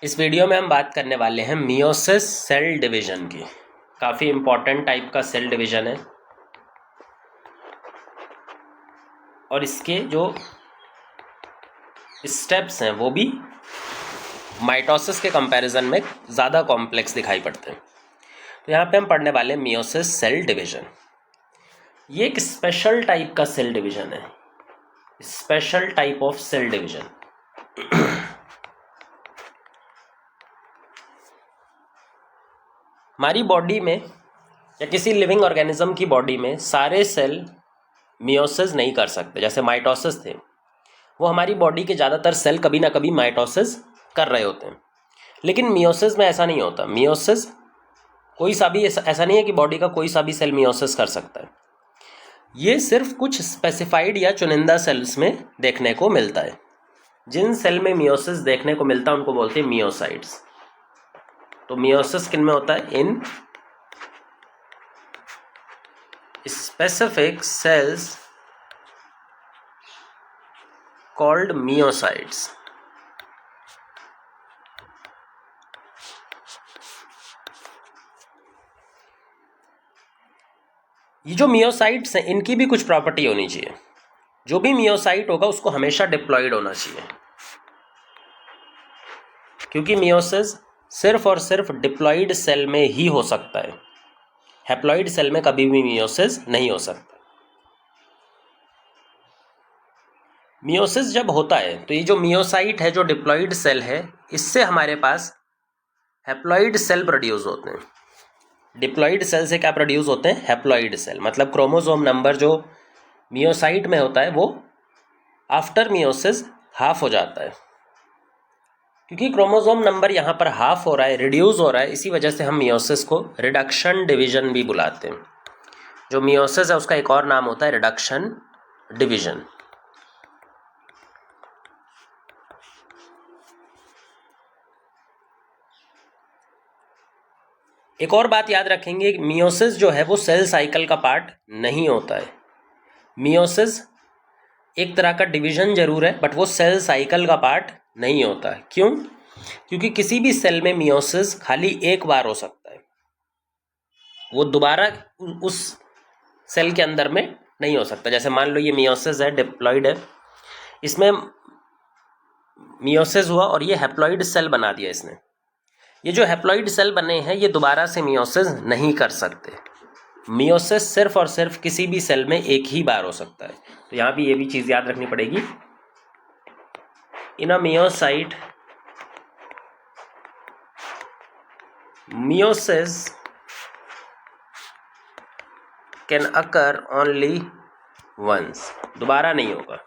इस वीडियो में हम बात करने वाले हैं मियोसिस सेल डिवीजन की। काफ़ी इम्पॉर्टेंट टाइप का सेल डिवीजन है और इसके जो स्टेप्स हैं वो भी माइटोसिस के कंपैरिजन में ज़्यादा कॉम्प्लेक्स दिखाई पड़ते हैं। तो यहाँ पे हम पढ़ने वाले हैं मियोसिस सेल डिवीजन। ये एक स्पेशल टाइप का सेल डिवीजन है, special type of cell division. हमारी बॉडी में या किसी लिविंग ऑर्गेनिज्म की बॉडी में सारे सेल मियोसिस नहीं कर सकते। जैसे माइटोसिस थे, वो हमारी बॉडी के ज़्यादातर सेल कभी ना कभी माइटोसिस कर रहे होते हैं, लेकिन मियोसिस में ऐसा नहीं होता। मियोसिस कोई सा भी ऐसा नहीं है कि बॉडी का कोई सा भी सेल मियोसिस कर सकता है। ये सिर्फ कुछ स्पेसिफाइड या चुनिंदा सेल्स में देखने को मिलता है। जिन सेल में मियोसिस देखने को मिलता है उनको बोलते हैं मियोसाइट्स। तो मियोसिस किन में होता है? In specific cells called myocytes. ये जो मियोसाइट्स हैं इनकी भी कुछ प्रॉपर्टी होनी चाहिए। जो भी मियोसाइट होगा उसको हमेशा डिप्लॉयड होना चाहिए, क्योंकि मियोसिस सिर्फ और सिर्फ डिप्लॉयड सेल में ही हो सकता है। हैप्लॉयड सेल में कभी भी मियोसिस नहीं हो सकता। मियोसिस जब होता है तो ये जो मियोसाइट है, जो डिप्लॉयड सेल है, इससे हमारे पास हैप्लॉयड सेल प्रोड्यूस होते हैं। डिप्लॉयड सेल से क्या प्रोड्यूस होते हैं? Haploid cell. मतलब क्रोमोसोम नंबर जो मियोसाइट में होता है वो आफ्टर मियोसिस हाफ हो जाता है। क्योंकि क्रोमोसोम नंबर यहाँ पर हाफ हो रहा है, रिड्यूस हो रहा है, इसी वजह से हम मियोसिस को रिडक्शन डिवीजन भी बुलाते हैं। जो मियोसिस है उसका एक और नाम होता है रिडक्शन डिवीजन। एक और बात याद रखेंगे, मियोसिस जो है वो सेल साइकिल का पार्ट नहीं होता है। मियोसिस एक तरह का डिवीजन जरूर है, बट वो सेल साइकिल का पार्ट नहीं होता है। क्यों? क्योंकि किसी भी सेल में मियोसिस खाली एक बार हो सकता है, वो दोबारा उस सेल के अंदर में नहीं हो सकता। जैसे मान लो ये मियोसिस है, डिप्लॉयड है, इसमें मियोसिस हुआ और ये हैप्लॉयड सेल बना दिया इसने। ये जो हैप्लॉयड सेल बने हैं ये दोबारा से मियोसिस नहीं कर सकते। मियोसिस सिर्फ और सिर्फ किसी भी सेल में एक ही बार हो सकता है। तो यहाँ भी ये भी चीज़ याद रखनी पड़ेगी। In a meiocyte meiosis can occur only once, दोबारा नहीं होगा।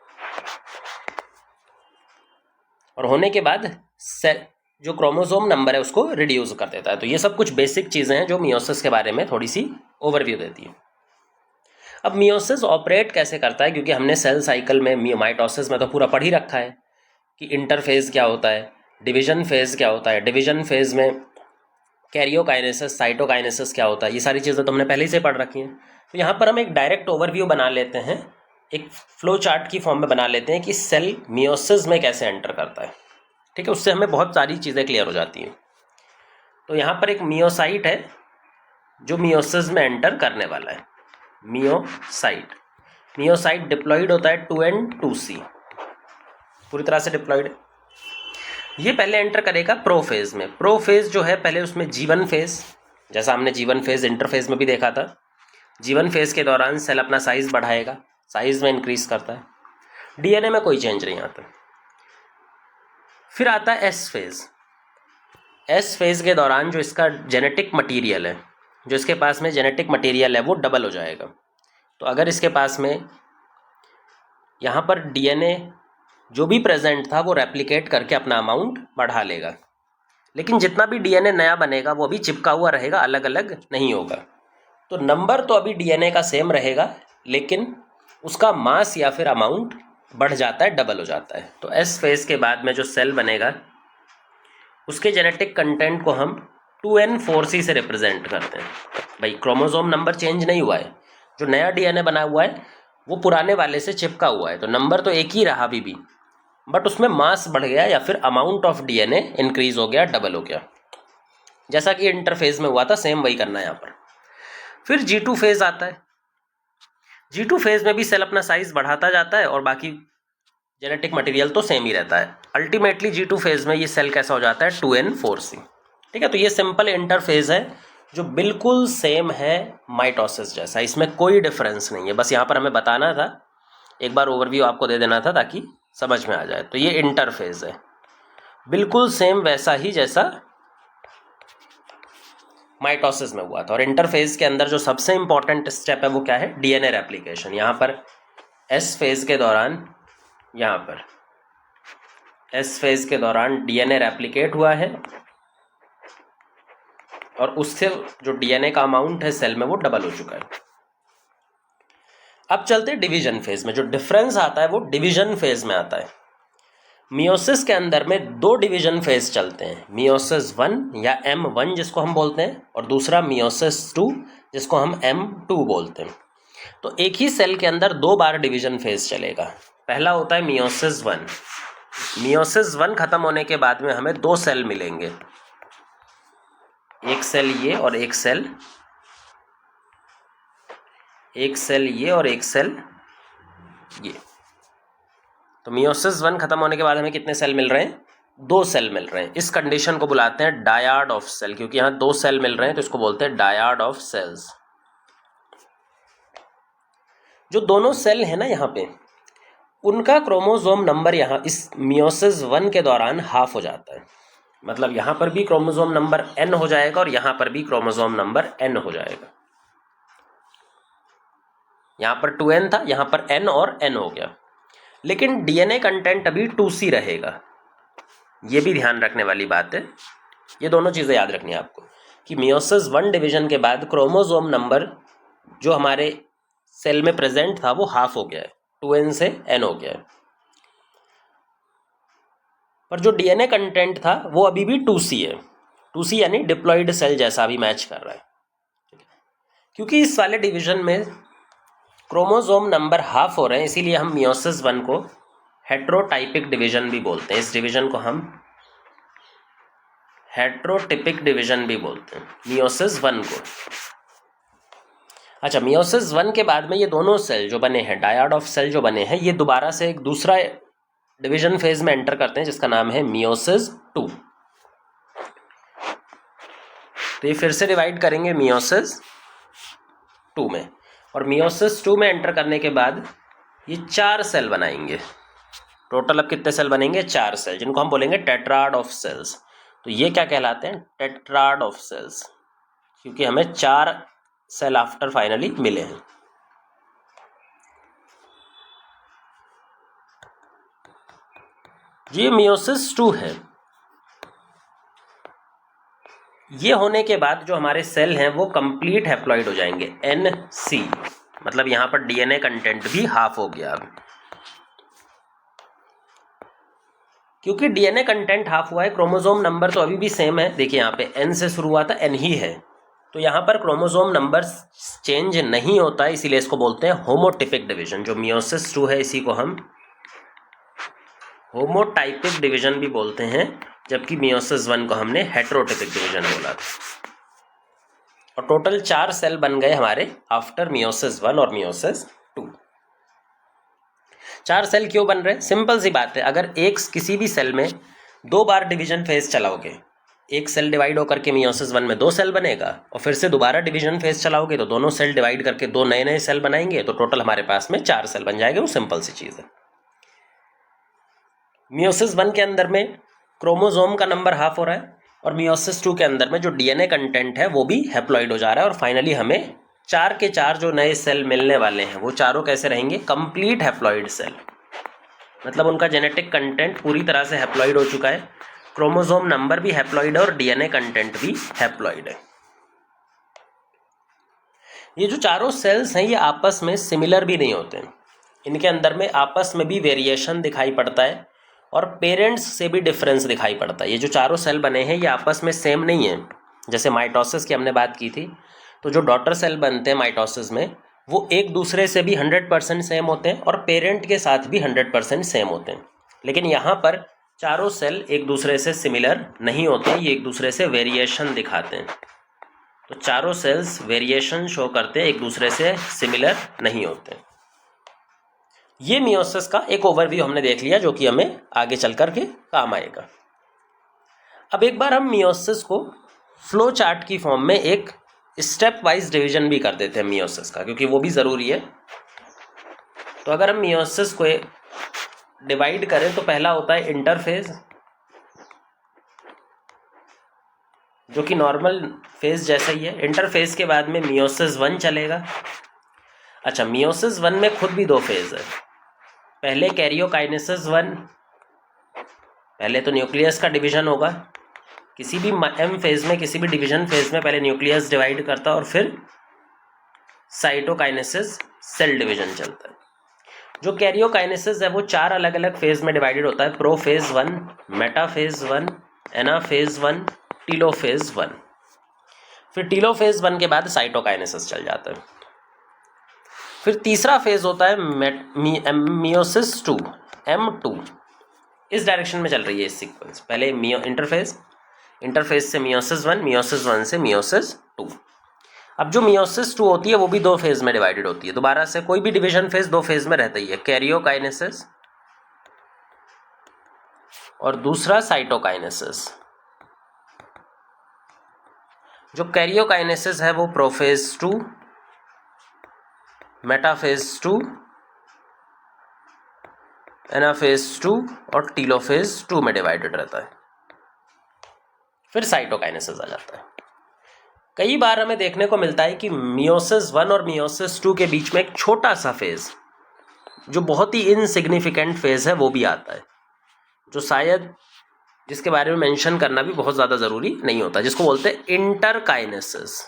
और होने के बाद सेल जो क्रोमोसोम नंबर है उसको रिड्यूस कर देता है। तो ये सब कुछ बेसिक चीज़ें हैं जो मियोसिस के बारे में थोड़ी सी ओवरव्यू देती है। अब मियोसिस ऑपरेट कैसे करता है, क्योंकि हमने सेल साइकिल में माइटोसिस में तो पूरा पढ़ ही रखा है कि इंटरफेज क्या होता है, डिवीजन फेज क्या होता है, डिवीजन फेज में कैरियोकाइनेसिस, साइटोकाइनेसिस क्या होता है, ये सारी चीज़ें तो हमने पहले ही से पढ़ रखी हैं। तो यहाँ पर हम एक डायरेक्ट ओवरव्यू बना लेते हैं, एक फ्लो चार्ट की फॉर्म में बना लेते हैं कि सेल मियोसिस में कैसे एंटर करता है। ठीक है, उससे हमें बहुत सारी चीज़ें क्लियर हो जाती हैं। तो यहाँ पर एक मियोसाइट है जो मियोसिस में एंटर करने वाला है। मियोसाइट डिप्लॉयड होता है 2N 2C, पूरी तरह से डिप्लॉयड। ये पहले एंटर करेगा प्रोफेज में। प्रोफेज जो है पहले उसमें जीवन फेज, जैसा हमने जीवन फेज इंटरफेज में भी देखा था। जीवन फेज के दौरान सेल अपना साइज बढ़ाएगा, साइज में इंक्रीज करता है। डीएनए में कोई चेंज नहीं आता। फिर आता है एस फेज। एस फेज के दौरान जो इसका जेनेटिक मटेरियल है, जो इसके पास में जेनेटिक मटेरियल है वो डबल हो जाएगा। तो अगर इसके पास में यहाँ पर डीएनए जो भी प्रेजेंट था वो रेप्लिकेट करके अपना अमाउंट बढ़ा लेगा, लेकिन जितना भी डीएनए नया बनेगा वो भी चिपका हुआ रहेगा, अलग अलग नहीं होगा। तो नंबर तो अभी डीएनए का सेम रहेगा, लेकिन उसका मास या फिर अमाउंट बढ़ जाता है, डबल हो जाता है। तो एस फेज के बाद में जो सेल बनेगा उसके जेनेटिक कंटेंट को हम 2N 4C से रिप्रेजेंट करते हैं। भाई क्रोमोसोम नंबर चेंज नहीं हुआ है, जो नया डीएनए बना हुआ है वो पुराने वाले से चिपका हुआ है, तो नंबर तो एक ही रहा अभी भी, बट उसमें मास बढ़ गया या फिर अमाउंट ऑफ डीएनए इंक्रीज हो गया, डबल हो गया, जैसा कि इंटरफेज में हुआ था, सेम वही करना है यहाँ पर। फिर G2 फेज आता है। G2 फेज में भी सेल अपना साइज बढ़ाता जाता है और बाकी जेनेटिक मटेरियल तो सेम ही रहता है। अल्टीमेटली G2 फेज में ये सेल कैसा हो जाता है, 2N4C। ठीक है, तो ये सिंपल इंटरफेज है जो बिल्कुल सेम है माइटोसिस जैसा, इसमें कोई डिफरेंस नहीं है। बस यहाँ पर हमें बताना था, एक बार ओवरव्यू आपको दे देना था ताकि समझ में आ जाए। तो ये इंटरफेज है, बिल्कुल सेम वैसा ही जैसा माइटोसिस में हुआ था। और इंटरफेज के अंदर जो सबसे इंपॉर्टेंट स्टेप है वो क्या है, डीएनए रेप्लिकेशन। यहाँ पर एस फेज के दौरान, यहाँ पर एस फेज के दौरान डीएनए रेप्लिकेट हुआ है और उससे जो डीएनए का अमाउंट है सेल में वो डबल हो चुका है। अब चलते हैं डिवीजन फेज में। जो डिफरेंस आता है वो डिवीजन फेज में आता है। मियोसिस के अंदर में दो डिवीजन फेज चलते हैं, मियोसिस 1 या M1 जिसको हम बोलते हैं, और दूसरा मियोसिस 2 जिसको हम M2 बोलते हैं। तो एक ही सेल के अंदर दो बार डिवीजन फेज चलेगा। पहला होता है मियोसिस 1। मियोसिस 1 खत्म होने के बाद में हमें दो सेल मिलेंगे, एक सेल ये और एक सेल ये और एक सेल ये। तो मियोसिस 1 खत्म होने के बाद हमें कितने सेल मिल रहे हैं, दो सेल मिल रहे हैं। इस कंडीशन को बुलाते हैं डायड ऑफ सेल, क्योंकि यहाँ दो सेल मिल रहे हैं तो इसको बोलते हैं डायड ऑफ सेल्स। जो दोनों सेल है ना यहाँ पे, उनका क्रोमोसोम नंबर यहाँ इस मियोसिस 1 के दौरान हाफ हो जाता है। मतलब यहाँ पर भी क्रोमोसोम नंबर n हो जाएगा और यहाँ पर भी क्रोमोसोम नंबर n हो जाएगा। यहाँ पर 2n था, यहाँ पर n और n हो गया, लेकिन डीएनए कंटेंट अभी 2C रहेगा। ये भी ध्यान रखने वाली बात है, ये दोनों चीज़ें याद रखनी है आपको कि मियोसिस 1 डिवीजन के बाद क्रोमोसोम नंबर जो हमारे सेल में प्रेजेंट था वो हाफ हो गया है, 2n से n हो गया है, पर जो डीएनए कंटेंट था वो अभी भी 2C है। 2C यानी डिप्लॉइड सेल जैसा भी मैच कर रहा है। क्योंकि इस वाले डिवीजन में क्रोमोसोम नंबर हाफ हो रहे हैं, इसीलिए हम मियोसिस 1 को हेट्रोटाइपिक डिवीजन भी बोलते हैं। इस डिवीजन को हम हेट्रोटिपिक डिवीजन भी बोलते हैं, मियोसिस 1 को। अच्छा, मियोसिस 1 के बाद में ये दोनों सेल जो बने हैं, डायड ऑफ सेल जो बने हैं, ये दोबारा से एक दूसरा डिवीजन फेज में एंटर करते हैं जिसका नाम है मियोसिस 2। तो ये फिर से डिवाइड करेंगे मियोसिस 2 में, और मियोसिस 2 में एंटर करने के बाद ये 4 सेल बनाएंगे। टोटल अब कितने सेल बनेंगे, 4 सेल, जिनको हम बोलेंगे टेट्राड ऑफ सेल्स। तो ये क्या कहलाते हैं, टेट्राड ऑफ सेल्स, क्योंकि हमें 4 सेल आफ्टर फाइनली मिले हैं। ये मियोसिस 2 है। ये होने के बाद जो हमारे सेल हैं वो कंप्लीट हैप्लॉइड हो जाएंगे, NC, मतलब यहाँ पर डीएनए कंटेंट भी हाफ हो गया। क्योंकि डीएनए कंटेंट हाफ हुआ है, क्रोमोसोम नंबर तो अभी भी सेम है। देखिए यहाँ पे N से शुरू हुआ था, N ही है, तो यहाँ पर क्रोमोसोम नंबर चेंज नहीं होता है, इसीलिए इसको बोलते हैं होमोटिपिक डिवीजन। जो मियोसिस 2 है इसी को हम होमोटाइपिक डिवीजन भी बोलते हैं, जबकि मियोसिस 1 को हमने हेट्रोटिपिक डिवीजन बोला था। और टोटल 4 सेल बन गए हमारे आफ्टर मियोसिस 1 और मियोसिस 2। 4 सेल क्यों बन रहे हैं, सिंपल सी बात है। अगर किसी भी सेल में 2 बार डिवीजन फेज चलाओगे, एक सेल डिवाइड होकर के मियोसिस 1 में 2 सेल बनेगा, और फिर से दोबारा डिवीजन फेज चलाओगे तो दोनों सेल डिवाइड करके 2 नए सेल बनाएंगे, तो टोटल हमारे पास में 4 सेल बन जाएंगे। वो सिंपल सी चीज़ है। मियोसिस 1 के अंदर में क्रोमोसोम का नंबर हाफ हो रहा है, और मियोसिस 2 के अंदर में जो डीएनए कंटेंट है वो भी हैप्लॉइड हो जा रहा है, और फाइनली हमें 4 के 4 जो नए सेल मिलने वाले हैं वो चारों कैसे रहेंगे, कंप्लीट हैप्लॉइड सेल। मतलब उनका जेनेटिक कंटेंट पूरी तरह से हैप्लॉइड हो चुका है, क्रोमोसोम नंबर भी हैप्लॉइड है और डीएनए कंटेंट भी हैप्लॉइड है। ये जो चारों सेल्स हैं ये आपस में सिमिलर भी नहीं होते, इनके अंदर में आपस में भी वेरिएशन दिखाई पड़ता है, और पेरेंट्स से भी डिफरेंस दिखाई पड़ता है। ये जो चारों सेल बने हैं ये आपस में सेम नहीं है। जैसे माइटोसिस की हमने बात की थी, तो जो डॉटर सेल बनते हैं माइटोसिस में वो एक दूसरे से भी 100% सेम होते हैं, और पेरेंट के साथ भी 100% सेम होते हैं। लेकिन यहाँ पर चारों सेल एक दूसरे से सिमिलर नहीं होते, ये एक दूसरे से वेरिएशन दिखाते हैं। तो चारों सेल्स वेरिएशन शो करते हैं, एक दूसरे से सिमिलर नहीं होते। ये मियोसिस का एक ओवरव्यू हमने देख लिया, जो कि हमें आगे चल कर के काम आएगा। अब एक बार हम मियोसिस को फ्लो चार्ट की फॉर्म में एक स्टेप वाइज डिवीजन भी कर देते हैं मियोसिस का, क्योंकि वो भी ज़रूरी है। तो अगर हम मियोसिस को डिवाइड करें तो पहला होता है इंटरफेज, जो कि नॉर्मल फेज जैसा ही है। इंटरफेज के बाद में मियोसिस 1 चलेगा। अच्छा, मियोसिस 1 में खुद भी 2 फेज है। पहले कैरियोकाइनेसिस 1, पहले तो न्यूक्लियस का डिवीजन होगा। किसी भी एम फेज में, किसी भी डिवीजन फेज में पहले न्यूक्लियस डिवाइड करता है और फिर साइटोकाइनेसिस सेल डिवीजन चलता है। जो कैरियोकाइनेसिस है वो 4 अलग अलग फेज में डिवाइडेड होता है। Prophase 1, metaphase 1, anaphase 1, telophase 1। फिर टीलोफेज 1 के बाद साइटोकाइनेसिस चल जाता है। फिर तीसरा फेज होता है मियोसिस 2, M2। इस डायरेक्शन में चल रही है इस सीक्वेंस। पहले इंटरफेज से मियोसिस 1, मियोसिस 1 से मियोसिस 2। अब जो मियोसिस 2 होती है वो भी 2 फेज में डिवाइडेड होती है। दोबारा से कोई भी डिवीजन फेज 2 फेज में रहता ही है, कैरियोकाइनेसिस और दूसरा साइटोकाइनेसिस। जो कैरियोकाइनेसिस है वो प्रोफेज 2, मेटाफेज 2, एनाफेज 2 और टीलोफेज 2 में डिवाइडेड रहता है। फिर साइटोकाइनेसिस आ जाता है। कई बार हमें देखने को मिलता है कि मियोसिस 1 और मियोसिस 2 के बीच में एक छोटा सा फेज, जो बहुत ही इनसिग्निफिकेंट फेज है, वो भी आता है, जो शायद जिसके बारे में मेंशन करना भी बहुत ज़्यादा ज़रूरी नहीं होता, जिसको बोलते हैं इंटरकाइनेसिस।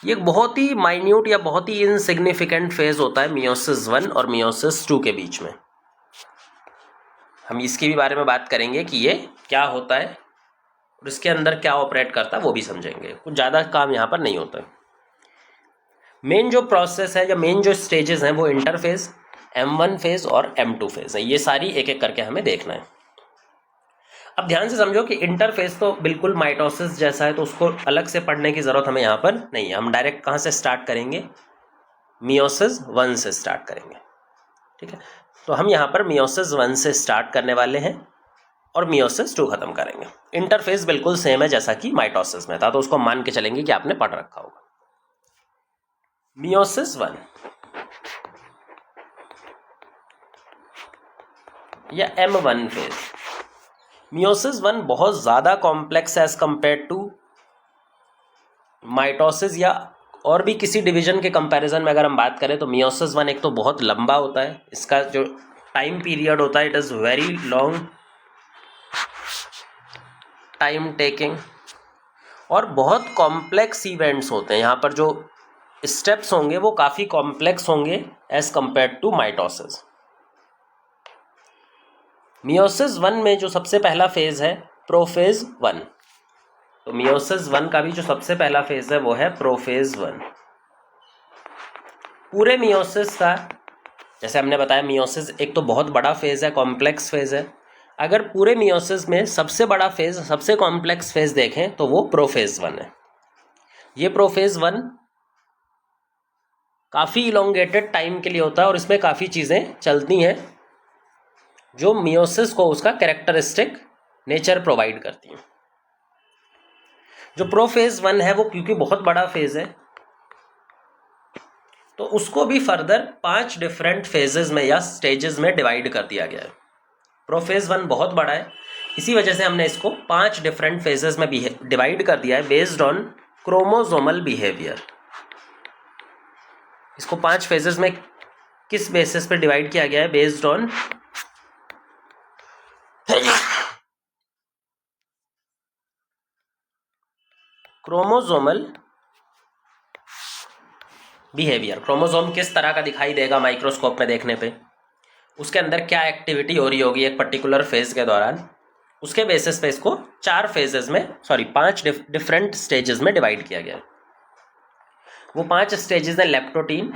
ये एक बहुत ही माइन्यूट या बहुत ही इनसिग्निफिकेंट फेज होता है मियोसिस 1 और मियोसिस 2 के बीच में। हम इसके भी बारे में बात करेंगे कि ये क्या होता है और इसके अंदर क्या ऑपरेट करता है, वो भी समझेंगे। कुछ ज़्यादा काम यहाँ पर नहीं होता। मेन जो प्रोसेस है या मेन जो स्टेजेस हैं वो इंटरफेज, M1 फेज और M2 फेज है। ये सारी एक एक करके हमें देखना है। अब ध्यान से समझो कि इंटरफेज तो बिल्कुल माइटोसिस जैसा है, तो उसको अलग से पढ़ने की ज़रूरत हमें यहाँ पर नहीं है। हम डायरेक्ट कहाँ से स्टार्ट करेंगे? मियोसिस 1 से स्टार्ट करेंगे। ठीक है, तो हम यहाँ पर मियोसिस 1 से स्टार्ट करने वाले हैं और मियोसिस 2 खत्म करेंगे। इंटरफेस बिल्कुल सेम है जैसा कि माइटोसिस में था, तो उसको मान के चलेंगे कि आपने पढ़ रखा होगा। मियोसिस 1 या M1 फेज। मियोसिस 1 बहुत ज़्यादा कॉम्प्लेक्स है एज कंपेयर टू माइटोसिस या और भी किसी डिवीजन के कंपैरिजन में अगर हम बात करें तो मियोसिस 1 एक तो बहुत लंबा होता है, इसका जो टाइम पीरियड होता है it is very long time taking, और बहुत कॉम्प्लेक्स इवेंट्स होते हैं। यहाँ पर जो स्टेप्स होंगे वो काफ़ी कॉम्प्लेक्स होंगे as compare to mitosis. Meiosis 1 में जो सबसे पहला फेज है प्रोफेज 1, तो मियोसिस 1 का भी जो सबसे पहला फेज है वो है प्रोफेज 1। पूरे मियोसिस का, जैसे हमने बताया, मियोसिस एक तो बहुत बड़ा फेज है, कॉम्प्लेक्स फेज है। अगर पूरे मियोसिस में सबसे बड़ा फेज, सबसे कॉम्प्लेक्स फेज देखें तो वो प्रोफेज 1 है। ये प्रोफेज 1 काफ़ी इलोंगेटेड टाइम के लिए होता है और इसमें काफ़ी चीज़ें चलती हैं जो मियोसिस को उसका कैरेक्टरिस्टिक नेचर प्रोवाइड करती हैं। जो प्रोफेज 1 है वो क्योंकि बहुत बड़ा फेज है तो उसको भी फर्दर 5 डिफरेंट फेजेस में या स्टेजेस में डिवाइड कर दिया गया है। प्रोफेज 1 बहुत बड़ा है, इसी वजह से हमने इसको 5 डिफरेंट फेजेस में डिवाइड कर दिया है बेस्ड ऑन क्रोमोसोमल बिहेवियर। इसको 5 फेजेस में किस बेसिस पे डिवाइड किया गया है? Based on chromosomal behaviour. Chromosome किस तरह का दिखाई देगा माइक्रोस्कोप में देखने पे, उसके अंदर क्या एक्टिविटी हो रही होगी एक पर्टिकुलर फेज के दौरान, उसके बेसिस पे इसको 5 डिफरेंट स्टेजेस में डिवाइड किया गया है। वो 5 स्टेजेस हैं लेप्टोटीन,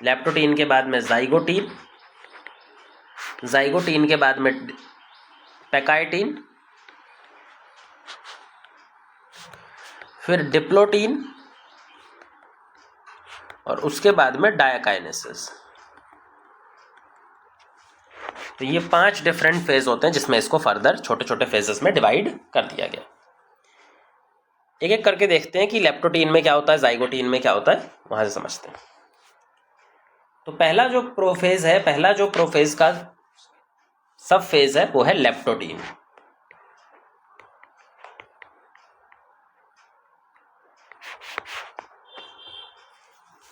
लेप्टोटीन के बाद में जाइगोटीन, जाइगोटीन के बाद में पैकाइटीन, फिर डिप्लोटीन और उसके बाद में डायकाइनेसिस। तो ये 5 डिफरेंट फेज होते हैं जिसमें इसको फर्दर छोटे छोटे फेजेस में डिवाइड कर दिया गया। एक एक करके देखते हैं कि लेप्टोटीन में क्या होता है, जाइगोटीन में क्या होता है, वहां से समझते हैं। तो पहला जो प्रोफेज का सब फेज है वो है लेप्टोटीन।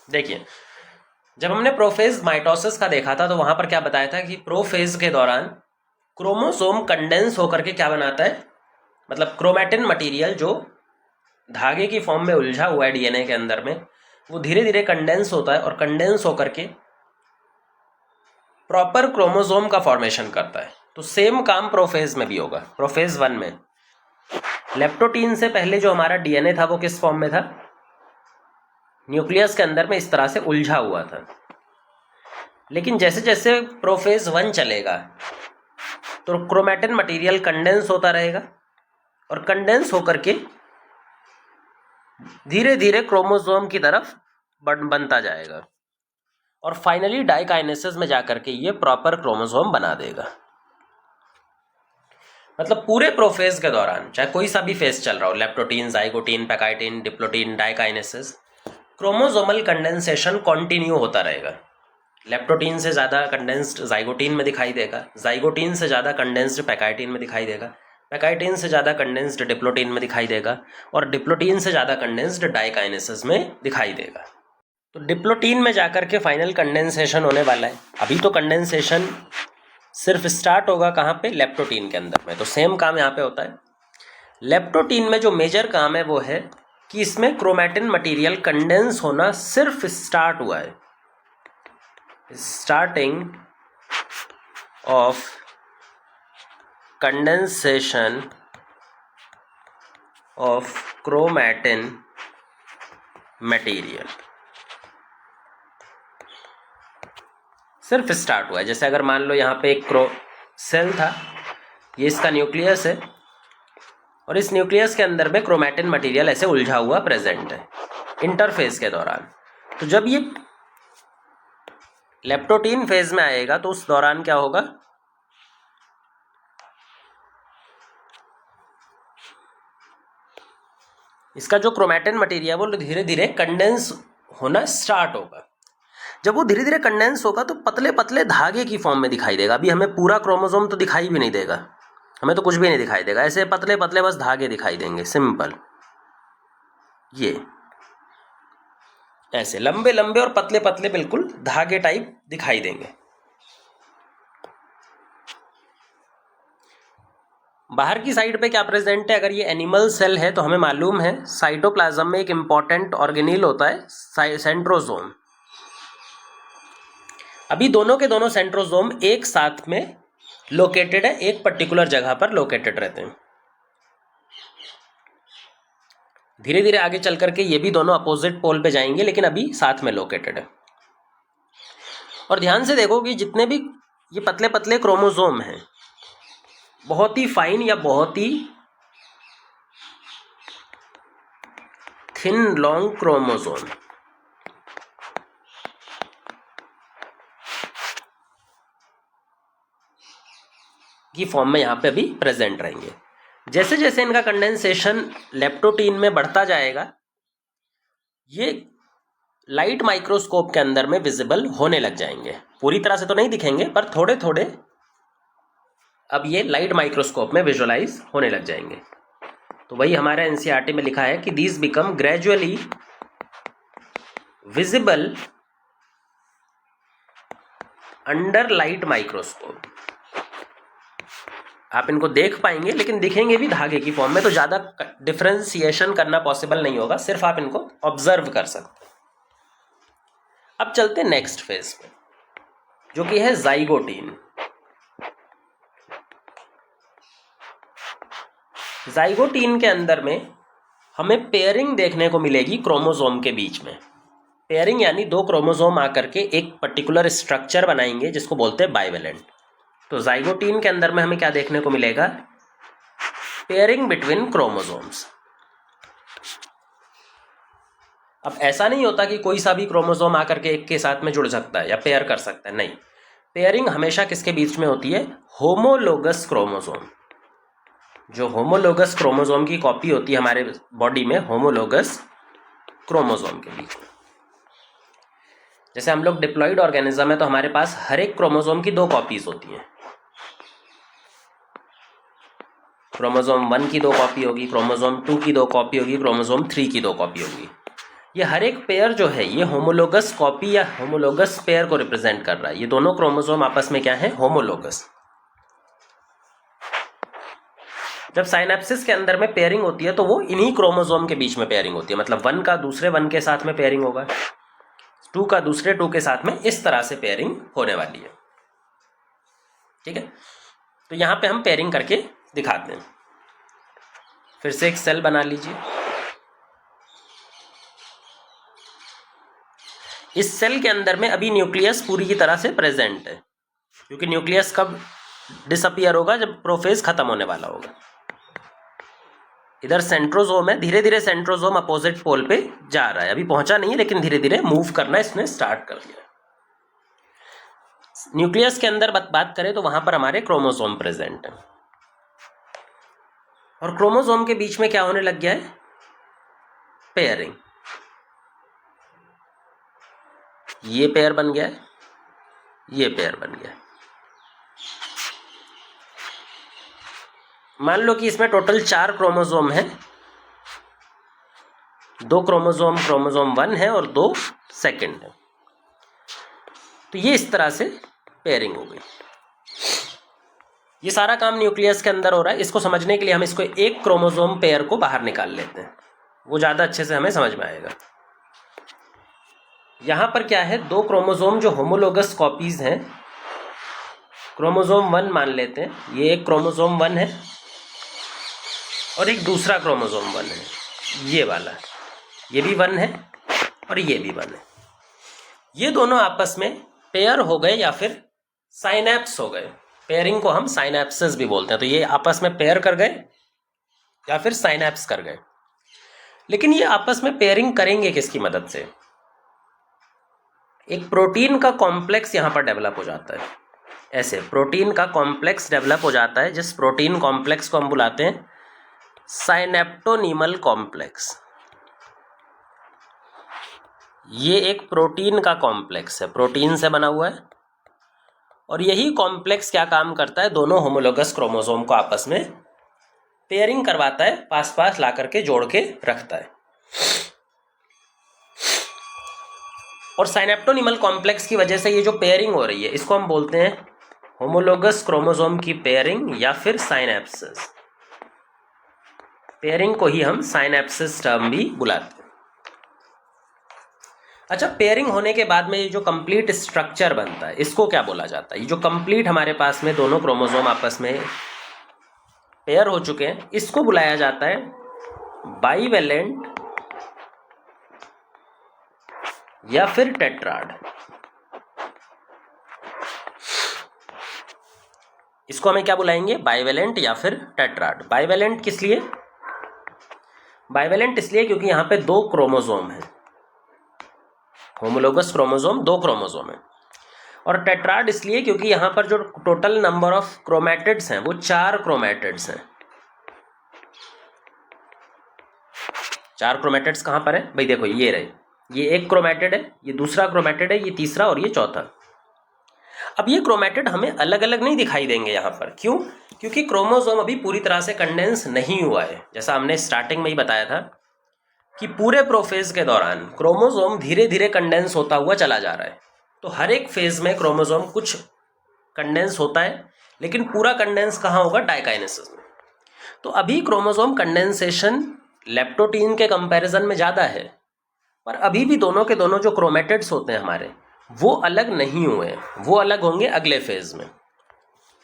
देखिए, जब हमने प्रोफेज माइटोसिस का देखा था तो वहां पर क्या बताया था कि प्रोफेज के दौरान क्रोमोसोम कंडेंस होकर के क्या बनाता है, मतलब क्रोमैटिन मटेरियल जो धागे की फॉर्म में उलझा हुआ है डीएनए के अंदर में, वो धीरे धीरे कंडेंस होता है और कंडेंस होकर के प्रॉपर क्रोमोसोम का फॉर्मेशन करता है। तो सेम काम प्रोफेज में भी होगा। प्रोफेज 1 में लेप्टोटीन से पहले जो हमारा डीएनए था वो किस फॉर्म में था, न्यूक्लियस के अंदर में इस तरह से उलझा हुआ था। लेकिन जैसे जैसे प्रोफेज 1 चलेगा तो क्रोमैटिन मटेरियल कंडेंस होता रहेगा और कंडेंस होकर के धीरे धीरे क्रोमोसोम की तरफ बनता जाएगा और फाइनली डाइकाइनेसिस में जाकर के ये प्रॉपर क्रोमोसोम बना देगा। मतलब पूरे प्रोफेज के दौरान चाहे कोई सा भी फेज चल रहा हो, leptotene, zygotene, pachytene, diplotene, diakinesis, chromosomal condensation continue होता रहेगा। लेप्टोटीन से ज़्यादा कंडेंस्ड जाइगोटीन में दिखाई देगा, जाइगोटीन से ज़्यादा कंडेंस्ड पैकाइटीन में दिखाई देगा, पैकाइटीन से ज़्यादा कंडेंस्ड डिप्लोटीन में दिखाई देगा और डिप्लोटीन से ज़्यादा कंडेंस्ड डाइकाइनेसिस में दिखाई देगा। तो डिप्लोटीन में जाकर के फाइनल कंडेंसेशन होने वाला है। अभी तो कंडेंसेशन सिर्फ स्टार्ट होगा कहाँ पे, लेप्टोटीन के अंदर में। तो सेम काम यहाँ पे होता है। लेप्टोटीन में जो मेजर काम है वो है कि इसमें क्रोमैटिन मटेरियल कंडेंस होना सिर्फ स्टार्ट हुआ है, starting of condensation of chromatin material, सिर्फ स्टार्ट हुआ है। जैसे अगर मान लो यहाँ पे एक सेल था, ये इसका न्यूक्लियस है और इस न्यूक्लियस के अंदर में क्रोमैटिन मटेरियल ऐसे उलझा हुआ प्रेजेंट है इंटरफेज के दौरान। तो जब ये लेप्टोटीन फेज में आएगा तो उस दौरान क्या होगा, इसका जो क्रोमैटिन मटेरियल वो धीरे धीरे कंडेंस होना स्टार्ट होगा। जब वो धीरे धीरे कंडेंस होगा तो पतले पतले धागे की फॉर्म में दिखाई देगा। अभी हमें पूरा क्रोमोसोम तो दिखाई भी नहीं देगा, हमें तो कुछ भी नहीं दिखाई देगा, ऐसे पतले पतले बस धागे दिखाई देंगे, सिंपल। ये ऐसे लंबे लंबे और पतले पतले बिल्कुल धागे टाइप दिखाई देंगे। बाहर की साइड पे क्या प्रेजेंट है, अगर ये एनिमल सेल है तो हमें मालूम है साइटोप्लाज्म में एक इंपॉर्टेंट ऑर्गेनील होता है सेंट्रोसोम। अभी दोनों के दोनों सेंट्रोसोम एक साथ में लोकेटेड है, एक पर्टिकुलर जगह पर लोकेटेड रहते हैं। धीरे धीरे आगे चल करके ये भी दोनों अपोजिट पोल पे जाएंगे, लेकिन अभी साथ में लोकेटेड है। और ध्यान से देखो कि जितने भी ये पतले पतले क्रोमोसोम हैं, बहुत ही फाइन या बहुत ही थिन लॉन्ग क्रोमोसोम, की फॉर्म में यहाँ पे अभी प्रेजेंट रहेंगे। जैसे जैसे इनका कंडेंसेशन लेप्टोटीन में बढ़ता जाएगा, ये लाइट माइक्रोस्कोप के अंदर में विजिबल होने लग जाएंगे। पूरी तरह से तो नहीं दिखेंगे, पर थोड़े थोड़े अब ये लाइट माइक्रोस्कोप में विजुअलाइज होने लग जाएंगे। तो वही हमारा एनसीईआरटी में लिखा है कि these become gradually visible under light microscope. आप इनको देख पाएंगे लेकिन दिखेंगे भी धागे की फॉर्म में, तो ज़्यादा डिफ्रेंसिएशन करना पॉसिबल नहीं होगा, सिर्फ आप इनको ऑब्जर्व कर सकते हैं। अब चलते नेक्स्ट फेज पे, जो कि है जाइगोटीन। जाइगोटीन के अंदर में हमें पेयरिंग देखने को मिलेगी क्रोमोसोम के बीच में। पेयरिंग यानी दो क्रोमोसोम आकर के एक पर्टिकुलर स्ट्रक्चर बनाएंगे जिसको बोलते हैं बाइवेलेंट। तो जाइगोटीन के अंदर में हमें क्या देखने को मिलेगा? Pairing between chromosomes. अब ऐसा नहीं होता कि कोई सा भी क्रोमोसोम आकर के एक के साथ में जुड़ सकता है या पेयर कर सकता है, नहीं। पेयरिंग हमेशा किसके बीच में होती है? Homologous chromosome. जो होमोलोगस क्रोमोसोम की कॉपी होती है हमारे बॉडी में, होमोलोगस क्रोमोसोम के बीच में। जैसे हम लोग डिप्लॉइड ऑर्गेनिज्म है तो हमारे पास हर एक क्रोमोसोम की दो कॉपीज होती हैं। क्रोमोसोम 1 की दो कॉपी होगी, क्रोमोसोम 2 की दो कॉपी होगी, क्रोमोसोम 3 की दो कॉपी होगी। ये हर एक पेयर जो है ये होमोलोगस कॉपी या होमोलोगस पेयर को रिप्रेजेंट कर रहा है। ये दोनों क्रोमोसोम आपस में क्या है? होमोलोगस। जब साइनेप्सिस के अंदर में पेयरिंग होती है तो वो इन्हीं क्रोमोसोम के बीच में पेयरिंग होती है। मतलब 1 का दूसरे 1 के साथ में पेयरिंग होगा, 2 का दूसरे 2 के साथ में, इस तरह से पेयरिंग होने वाली है। ठीक है, तो यहां पे हम पेयरिंग करके दिखाते हैं। फिर से एक सेल बना लीजिए। इस सेल के अंदर में अभी न्यूक्लियस पूरी की तरह से प्रेजेंट है, क्योंकि न्यूक्लियस कब डिसअपियर होगा? जब प्रोफेज खत्म होने वाला होगा। इधर सेंट्रोजोम है, धीरे धीरे सेंट्रोजोम अपोजिट पोल पे जा रहा है। अभी पहुंचा नहीं है लेकिन धीरे धीरे मूव करना इसने स्टार्ट कर दिया। न्यूक्लियस के अंदर बात करें तो वहां पर हमारे क्रोमोसोम प्रेजेंट है, और क्रोमोसोम के बीच में क्या होने लग गया है? पेयरिंग। ये पेयर बन गया है, ये पेयर बन गया है। मान लो कि इसमें टोटल 4 क्रोमोसोम है, 2 क्रोमोसोम क्रोमोसोम 1 है और 2 सेकंड है। तो ये इस तरह से पेयरिंग हो गई। ये सारा काम न्यूक्लियस के अंदर हो रहा है। इसको समझने के लिए हम इसको एक क्रोमोसोम पेयर को बाहर निकाल लेते हैं, वो ज़्यादा अच्छे से हमें समझ में आएगा। यहाँ पर क्या है? 2 क्रोमोसोम जो होमोलोगस कॉपीज हैं, क्रोमोसोम 1 मान लेते हैं। ये एक क्रोमोसोम 1 है और एक दूसरा क्रोमोसोम 1 है, ये वाला। ये भी 1 है और ये भी 1 है। ये दोनों आपस में पेयर हो गए या फिर साइनेप्स हो गए। पेयरिंग को हम साइनेप्सिस भी बोलते हैं। तो ये आपस में पेयर कर गए या फिर साइनेप्स कर गए। लेकिन ये आपस में पेयरिंग करेंगे किसकी मदद से? एक प्रोटीन का कॉम्प्लेक्स यहां पर डेवलप हो जाता है। ऐसे प्रोटीन का कॉम्प्लेक्स डेवलप हो जाता है, जिस प्रोटीन कॉम्प्लेक्स को हम बुलाते हैं साइनेप्टोनीमल कॉम्प्लेक्स। ये एक प्रोटीन का कॉम्प्लेक्स है, प्रोटीन से बना हुआ है, और यही कॉम्प्लेक्स क्या काम करता है? दोनों होमोलोगस क्रोमोसोम को आपस में पेयरिंग करवाता है, पास पास ला करके जोड़ के रखता है। और साइनेप्टोनीमल कॉम्प्लेक्स की वजह से ये जो पेयरिंग हो रही है इसको हम बोलते हैं होमोलोगस क्रोमोसोम की पेयरिंग या फिर साइनेप्सिस। पेयरिंग को ही हम साइनेप्सिस टर्म भी बुलाते हैं। अच्छा, पेयरिंग होने के बाद में ये जो कंप्लीट स्ट्रक्चर बनता है इसको क्या बोला जाता है? ये जो कंप्लीट हमारे पास में दोनों क्रोमोसोम आपस में पेयर हो चुके हैं, इसको बुलाया जाता है बाइवेलेंट या फिर टेट्राड। इसको हमें क्या बुलाएंगे? बाइवेलेंट या फिर टेट्राड। बाइवेलेंट किस लिए? बाइवेलेंट इसलिए क्योंकि यहां पे 2 क्रोमोसोम है, होमोलोगस क्रोमोसोम 2 क्रोमोसोम है। और टेट्राड इसलिए क्योंकि यहां पर जो टोटल नंबर ऑफ क्रोमैटिड्स हैं वो 4 क्रोमैटिड्स हैं। 4 क्रोमैटिड्स कहां पर है भाई? देखो ये रहे, ये एक क्रोमैटिड है, ये दूसरा क्रोमैटिड है, ये तीसरा और ये चौथा। अब ये क्रोमैटिड हमें अलग अलग नहीं दिखाई देंगे यहाँ पर। क्यों? क्योंकि क्रोमोसोम अभी पूरी तरह से कंडेंस नहीं हुआ है। जैसा हमने स्टार्टिंग में ही बताया था कि पूरे प्रोफेज के दौरान क्रोमोसोम धीरे धीरे कंडेंस होता हुआ चला जा रहा है। तो हर एक फेज में क्रोमोसोम कुछ कंडेंस होता है, लेकिन पूरा कंडेंस कहाँ होगा? डाइकाइनेसिस में। तो अभी क्रोमोसोम कंडेंसेशन लेप्टोटीन के कंपैरिजन में ज़्यादा है, पर अभी भी दोनों के दोनों जो क्रोमैटिड्स होते हैं हमारे, वो अलग नहीं हुए हैं, वो अलग होंगे अगले फेज में।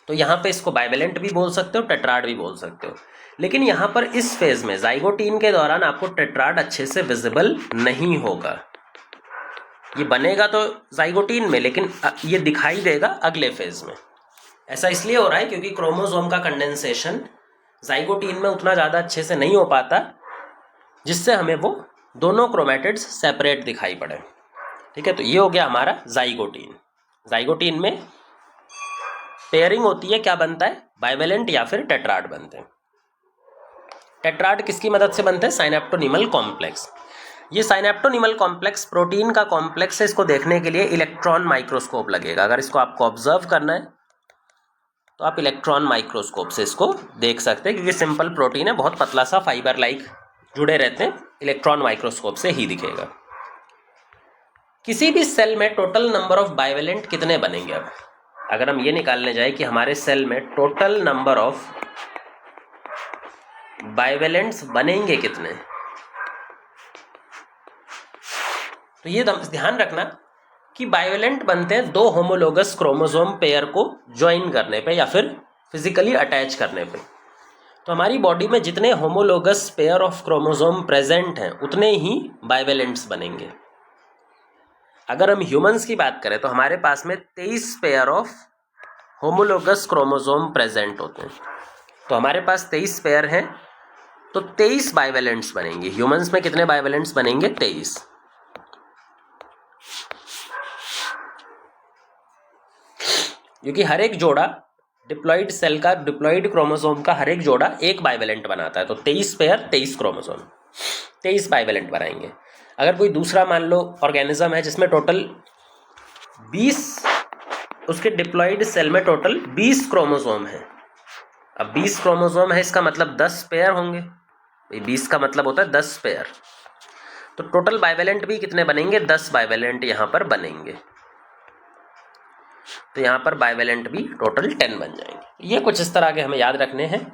तो यहाँ पे इसको बाइवेलेंट भी बोल सकते हो, टेट्राड भी बोल सकते हो। लेकिन यहाँ पर इस फेज में जाइगोटीन के दौरान आपको टेट्राड अच्छे से विजिबल नहीं होगा। ये बनेगा तो जाइगोटीन में, लेकिन ये दिखाई देगा अगले फेज में। ऐसा इसलिए हो रहा है क्योंकि क्रोमोसोम का कंडेंसेशन जाइगोटीन में उतना ज़्यादा अच्छे से नहीं हो पाता, जिससे हमें वो दोनों क्रोमैटिड्स सेपरेट दिखाई पड़े। ठीक है, तो ये हो गया हमारा जाइगोटीन। जाइगोटीन में पेयरिंग होती है, क्या बनता है, बाइवेलेंट या फिर टेट्राड बनते हैं। टेट्राड किसकी मदद से बनते हैं, साइनेप्टोनिमल कॉम्प्लेक्स। ये साइनेप्टोनिमल कॉम्प्लेक्स प्रोटीन का कॉम्प्लेक्स है, इसको देखने के लिए इलेक्ट्रॉन माइक्रोस्कोप लगेगा। अगर इसको आपको ऑब्जर्व करना है तो आप इलेक्ट्रॉन माइक्रोस्कोप से इसको देख सकते हैं, क्योंकि सिंपल प्रोटीन है, बहुत पतला सा फाइबर लाइक जुड़े रहते हैं, इलेक्ट्रॉन माइक्रोस्कोप से ही दिखेगा। किसी भी सेल में टोटल नंबर ऑफ बाइवेलेंट कितने बनेंगे। अब अगर हम ये निकालने जाए कि हमारे सेल में टोटल नंबर ऑफ बाइवेलेंट्स बनेंगे कितने, तो ये ध्यान रखना कि बाइवेलेंट बनते हैं दो होमोलोगस क्रोमोसोम पेयर को ज्वाइन करने पे या फिर फिजिकली अटैच करने पे। तो हमारी बॉडी में जितने homologous pair of chromosome present हैं उतने ही बाइवेलेंट्स बनेंगे। अगर हम ह्यूमंस की बात करें तो हमारे पास में 23 pair of homologous chromosome present होते हैं। तो हमारे पास 23 पेयर हैं, तो 23 बाइवेलेंट्स बनेंगे। ह्यूमंस में कितने बाइवेलेंट्स बनेंगे, 23। क्योंकि हर एक जोड़ा डिप्लॉइड सेल का, डिप्लॉइड क्रोमोसोम का हर एक जोड़ा एक बाइवेलेंट बनाता है। तो 23 पेयर 23 क्रोमोसोम 23 बाइवेलेंट बनाएंगे। अगर कोई दूसरा मान लो ऑर्गेनिज्म है जिसमें टोटल 20, उसके डिप्लॉइड सेल में टोटल 20 क्रोमोसोम है। अब 20 क्रोमोसोम है, इसका मतलब 10 पेयर होंगे। 20 का मतलब होता है 10 पेयर। तो टोटल बाइवेलेंट भी कितने बनेंगे, 10 बाइवेलेंट यहाँ पर बनेंगे। तो यहाँ पर बाइवेलेंट भी टोटल 10 बन जाएंगे। ये कुछ इस तरह के हमें याद रखने हैं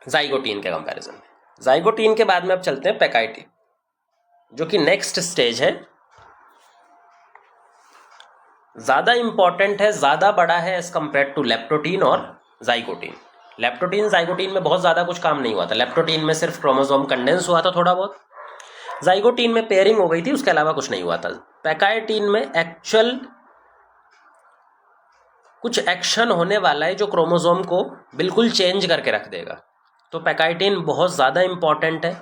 जाइगोटीन के कंपैरिजन में। जाइगोटीन के बाद में अब चलते हैं पैकाइटिन, जो कि नेक्स्ट स्टेज है, ज़्यादा इंपॉर्टेंट है, ज़्यादा बड़ा है एज कम्पेयर टू लेप्टोटीन और जाइगोटीन। लेप्टोटीन जाइगोटीन में बहुत ज़्यादा कुछ काम नहीं हुआ था। लेप्टोटीन में सिर्फ क्रोमोसोम कंडेंस हुआ था थोड़ा बहुत, जाइगोटीन में पेयरिंग हो गई थी, उसके अलावा कुछ नहीं हुआ था। पैकाइटिन में एक्चुअल कुछ एक्शन होने वाला है जो क्रोमोसोम को बिल्कुल चेंज करके रख देगा। तो पैकाइटिन बहुत ज़्यादा इंपॉर्टेंट है।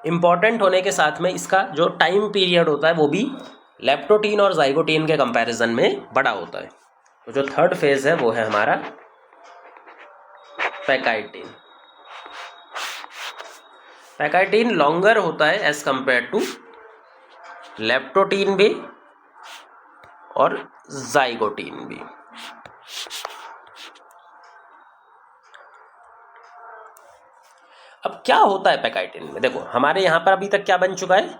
इंपॉर्टेंट होने के साथ में इसका जो टाइम पीरियड होता है वो भी लेप्टोटीन और जाइगोटीन के कंपैरिजन में बड़ा होता है। तो जो थर्ड फेज है वो है हमारा पैकाइटिन। पैकाइटिन लॉन्गर होता है एज कंपेयर टू लेप्टोटीन भी और जाइगोटीन भी। अब क्या होता है पैकाइटिन में, देखो हमारे यहां पर अभी तक क्या बन चुका है,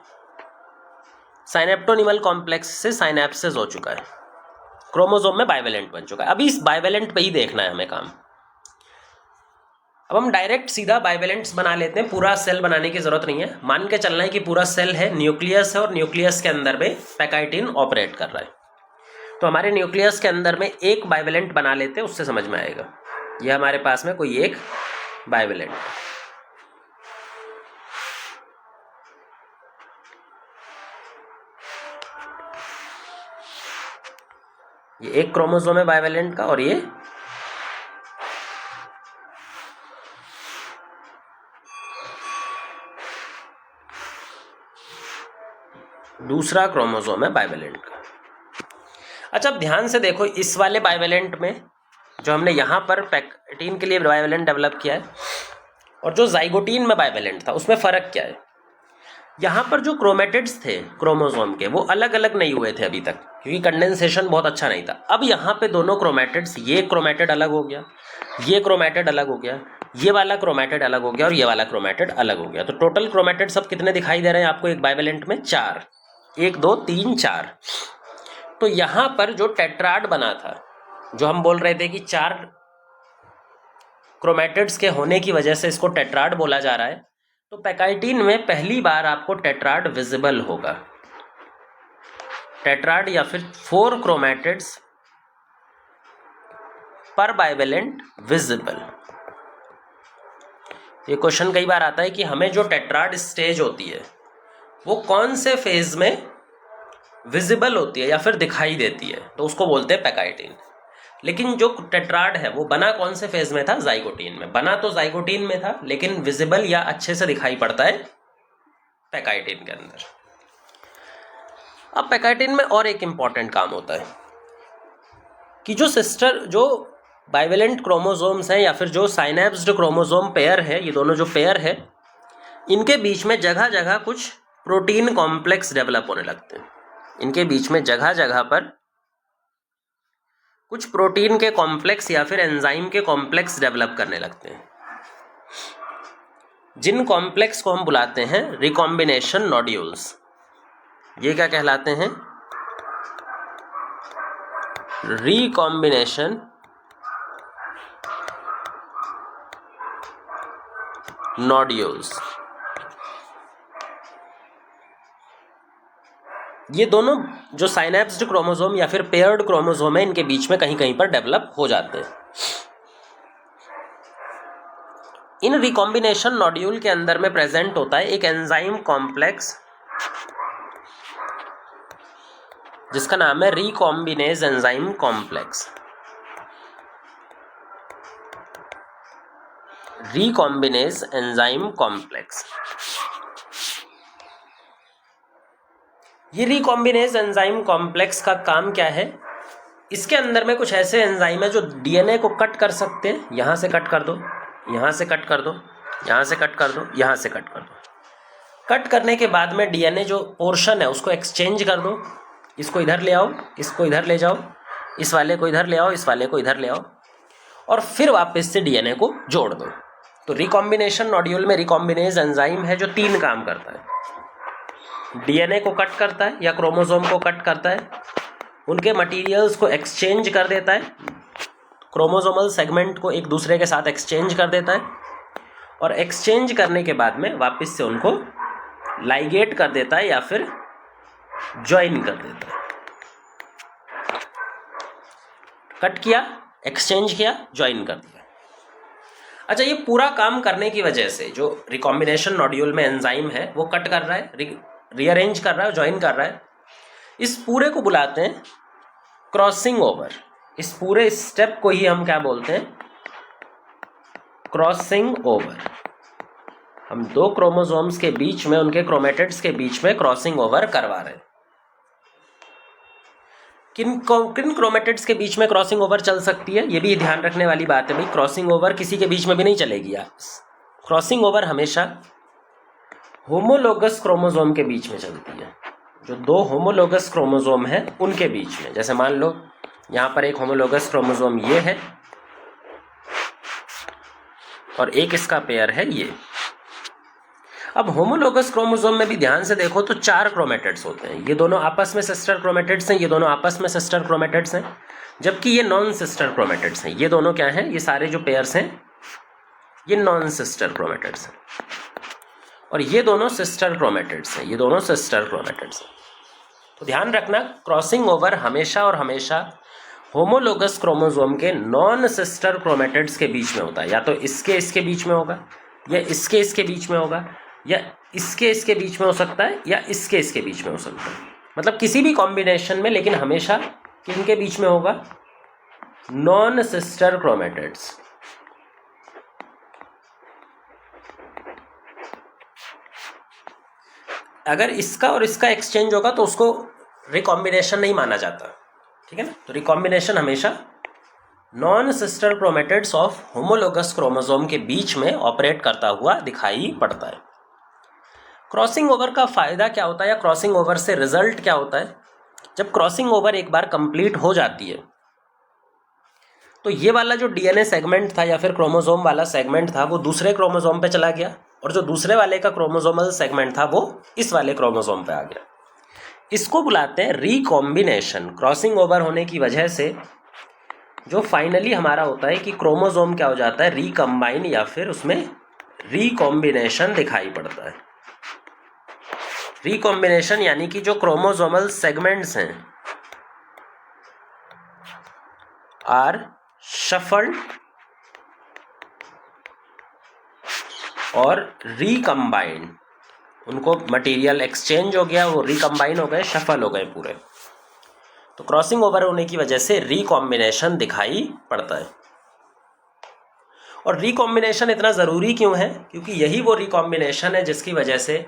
साइनेप्टोनिमल कॉम्प्लेक्स से साइनेप्सिस हो चुका है, क्रोमोसोम में बाइवेलेंट बन चुका है। अभी इस बाइवेलेंट पे ही देखना है हमें काम। अब हम डायरेक्ट सीधा बाइवेलेंट्स बना लेते हैं, पूरा सेल बनाने की जरूरत नहीं है। मान के चलना है कि पूरा सेल है, न्यूक्लियस है और न्यूक्लियस के अंदर में पैकाइटिन ऑपरेट कर रहा है। तो हमारे न्यूक्लियस के अंदर में एक बाइवेलेंट बना लेते हैं, उससे समझ में आएगा। ये हमारे पास में कोई एक बाइवेलेंट, ये एक क्रोमोसोम है बाइवेलेंट का और ये दूसरा क्रोमोसोम है बाइवेलेंट का। अच्छा, अब ध्यान से देखो, इस वाले बाइवेलेंट में जो हमने यहाँ पर पैकाइटिन के लिए बाइवेलेंट डेवलप किया है और जो जाइगोटीन में बाइवेलेंट था, उसमें फ़र्क क्या है। यहाँ पर जो क्रोमेटिड्स थे क्रोमोसोम के वो अलग अलग नहीं हुए थे अभी तक, क्योंकि कंडेंसेशन बहुत अच्छा नहीं था। अब यहाँ पे दोनों क्रोमेटिड्स, ये क्रोमेटिड अलग हो गया, ये क्रोमेटिड अलग हो गया, ये वाला क्रोमेटिड अलग हो गया और ये वाला क्रोमेटिड अलग हो गया। तो टोटल क्रोमेटिड सब कितने दिखाई दे रहे हैं आपको एक बाइवेलेंट में, 4, 1 2 3 4। तो यहाँ पर जो टेट्राड बना था, जो हम बोल रहे थे कि 4 क्रोमेटिड्स के होने की वजह से इसको टेट्राड बोला जा रहा है, तो पैकाइटिन में पहली बार आपको टेट्राड विजिबल होगा। टेट्राड या फिर 4 क्रोमेटिड्स पर बाइवेलेंट विजिबल। ये क्वेश्चन कई बार आता है कि हमें जो टेट्राड स्टेज होती है वो कौन से फेज में विजिबल होती है या फिर दिखाई देती है तो उसको बोलते हैं पैकाइटिन। लेकिन जो टेट्राड है वो बना कौन से फेज में था? जाइगोटीन में। बना तो जाइगोटीन में था लेकिन विजिबल या अच्छे से दिखाई पड़ता है पैकाइटिन के अंदर। अब पैकाइटिन में और एक इंपॉर्टेंट काम होता है कि जो बाइवेलेंट क्रोमोसोम्स हैं या फिर जो साइनेप्स्ड क्रोमोसोम पेयर है, ये दोनों जो पेयर है, इनके बीच में जगह जगह कुछ प्रोटीन कॉम्प्लेक्स डेवलप होने लगते हैं। इनके बीच में जगह जगह पर कुछ प्रोटीन के कॉम्प्लेक्स या फिर एंजाइम के कॉम्प्लेक्स डेवलप करने लगते हैं, जिन कॉम्प्लेक्स को हम बुलाते हैं रिकॉम्बिनेशन नोड्यूल्स। ये क्या कहलाते हैं? Recombination nodules. ये दोनों जो साइनेप्स्ड क्रोमोसोम या फिर पेयर्ड क्रोमोसोम है, इनके बीच में कहीं कहीं पर डेवलप हो जाते हैं। इन रिकॉम्बिनेशन नोड्यूल के अंदर में प्रेजेंट होता है एक एंजाइम कॉम्प्लेक्स जिसका नाम है recombinase enzyme complex. Recombinase enzyme complex. ये रिकॉम्बिनेज एंजाइम कॉम्प्लेक्स का काम क्या है? इसके अंदर में कुछ ऐसे एंजाइम है जो डीएनए को कट कर सकते हैं। यहाँ से कट कर दो, यहाँ से कट कर दो, यहाँ से कट कर दो, यहाँ से कट कर दो। कट करने के बाद में डीएनए जो पोर्शन है उसको एक्सचेंज कर दो। इसको इधर ले आओ, इसको इधर ले जाओ, इस वाले को इधर ले आओ, इस वाले को इधर ले आओ, और फिर वापस से डीएनए को जोड़ दो। तो रिकॉम्बिनेशन नोड्यूल में रिकॉम्बिनेज एंजाइम है जो 3 काम करता है। डीएनए को कट करता है या क्रोमोसोम को कट करता है, उनके मटेरियल्स को एक्सचेंज कर देता है, क्रोमोसोमल सेगमेंट को एक दूसरे के साथ एक्सचेंज कर देता है, और एक्सचेंज करने के बाद में वापस से उनको लाइगेट कर देता है या फिर ज्वाइन कर देता है। कट किया, एक्सचेंज किया, ज्वाइन कर दिया। अच्छा, ये पूरा काम करने की वजह से जो रिकॉम्बिनेशन नोड्यूल में एंजाइम है वो कट कर रहा है, रीअरेंज कर रहा है, ज्वाइन कर रहा है, इस पूरे को बुलाते हैं क्रॉसिंग ओवर। इस पूरे स्टेप को ही हम क्या बोलते हैं? Crossing over. हम 2 क्रोमोसोम्स के बीच में, उनके क्रोमेटिड्स के बीच में क्रॉसिंग ओवर करवा रहे हैं। किन क्रोमेटिड्स के बीच में क्रॉसिंग ओवर चल सकती है, ये भी ध्यान रखने वाली बात है भाई। क्रॉसिंग ओवर किसी के बीच में भी नहीं चलेगी। क्रॉसिंग ओवर हमेशा होमोलोगस क्रोमोसोम के बीच में चलती है। जो 2 होमोलोगस क्रोमोसोम है उनके बीच में, जैसे मान लो यहाँ पर एक होमोलोगस क्रोमोसोम ये है और एक इसका पेयर है ये। अब होमोलोगस क्रोमोसोम में भी ध्यान से देखो तो 4 क्रोमेटिड्स होते हैं। ये दोनों आपस में सिस्टर क्रोमेटिड्स हैं, ये दोनों आपस में सिस्टर क्रोमेटिड्स हैं, जबकि ये नॉन सिस्टर क्रोमेटिड्स हैं। ये दोनों क्या हैं? ये सारे जो पेयर्स हैं ये नॉन सिस्टर क्रोमेटिड्स हैं, और ये दोनों सिस्टर क्रोमेटिड्स हैं। ये दोनों सिस्टर क्रोमेटिड्स हैं। तो ध्यान रखना, क्रॉसिंग ओवर हमेशा और हमेशा होमोलोगस क्रोमोसोम के नॉन सिस्टर क्रोमेटिड्स के बीच में होता है। या तो इसके बीच में होगा, या इसके बीच में होगा, या इसके बीच में हो सकता है, या इसके बीच में हो सकता है। मतलब किसी भी कॉम्बिनेशन में, लेकिन हमेशा किनके बीच में होगा? Non sister chromatids. अगर इसका और इसका एक्सचेंज होगा तो उसको रिकॉम्बिनेशन नहीं माना जाता, ठीक है ना। तो रिकॉम्बिनेशन हमेशा non sister chromatids of homologous chromosome के बीच में ऑपरेट करता हुआ दिखाई पड़ता है। क्रॉसिंग ओवर का फायदा क्या होता है, या क्रॉसिंग ओवर से रिजल्ट क्या होता है? जब क्रॉसिंग ओवर एक बार कंप्लीट हो जाती है तो ये वाला जो डीएनए सेगमेंट था या फिर क्रोमोसोम वाला सेगमेंट था वो दूसरे क्रोमोसोम पे चला गया, और जो दूसरे वाले का क्रोमोसोमल सेगमेंट था वो इस वाले क्रोमोसोम पे आ गया। इसको बुलाते हैं रिकॉम्बिनेशन। क्रॉसिंग ओवर होने की वजह से जो फाइनली हमारा होता है कि क्रोमोसोम क्या हो जाता है? रिकम्बाइन, या फिर उसमें रिकॉम्बिनेशन दिखाई पड़ता है। रिकॉम्बिनेशन यानी कि जो क्रोमोसोमल सेगमेंट्स हैं आर शफल्ड और रिकम्बाइंड उनको मटेरियल एक्सचेंज हो गया, वो रिकम्बाइन हो गए, शफल हो गए पूरे। तो क्रॉसिंग ओवर होने की वजह से रिकॉम्बिनेशन दिखाई पड़ता है। और रिकॉम्बिनेशन इतना ज़रूरी क्यों है? क्योंकि यही वो रिकॉम्बिनेशन है जिसकी वजह से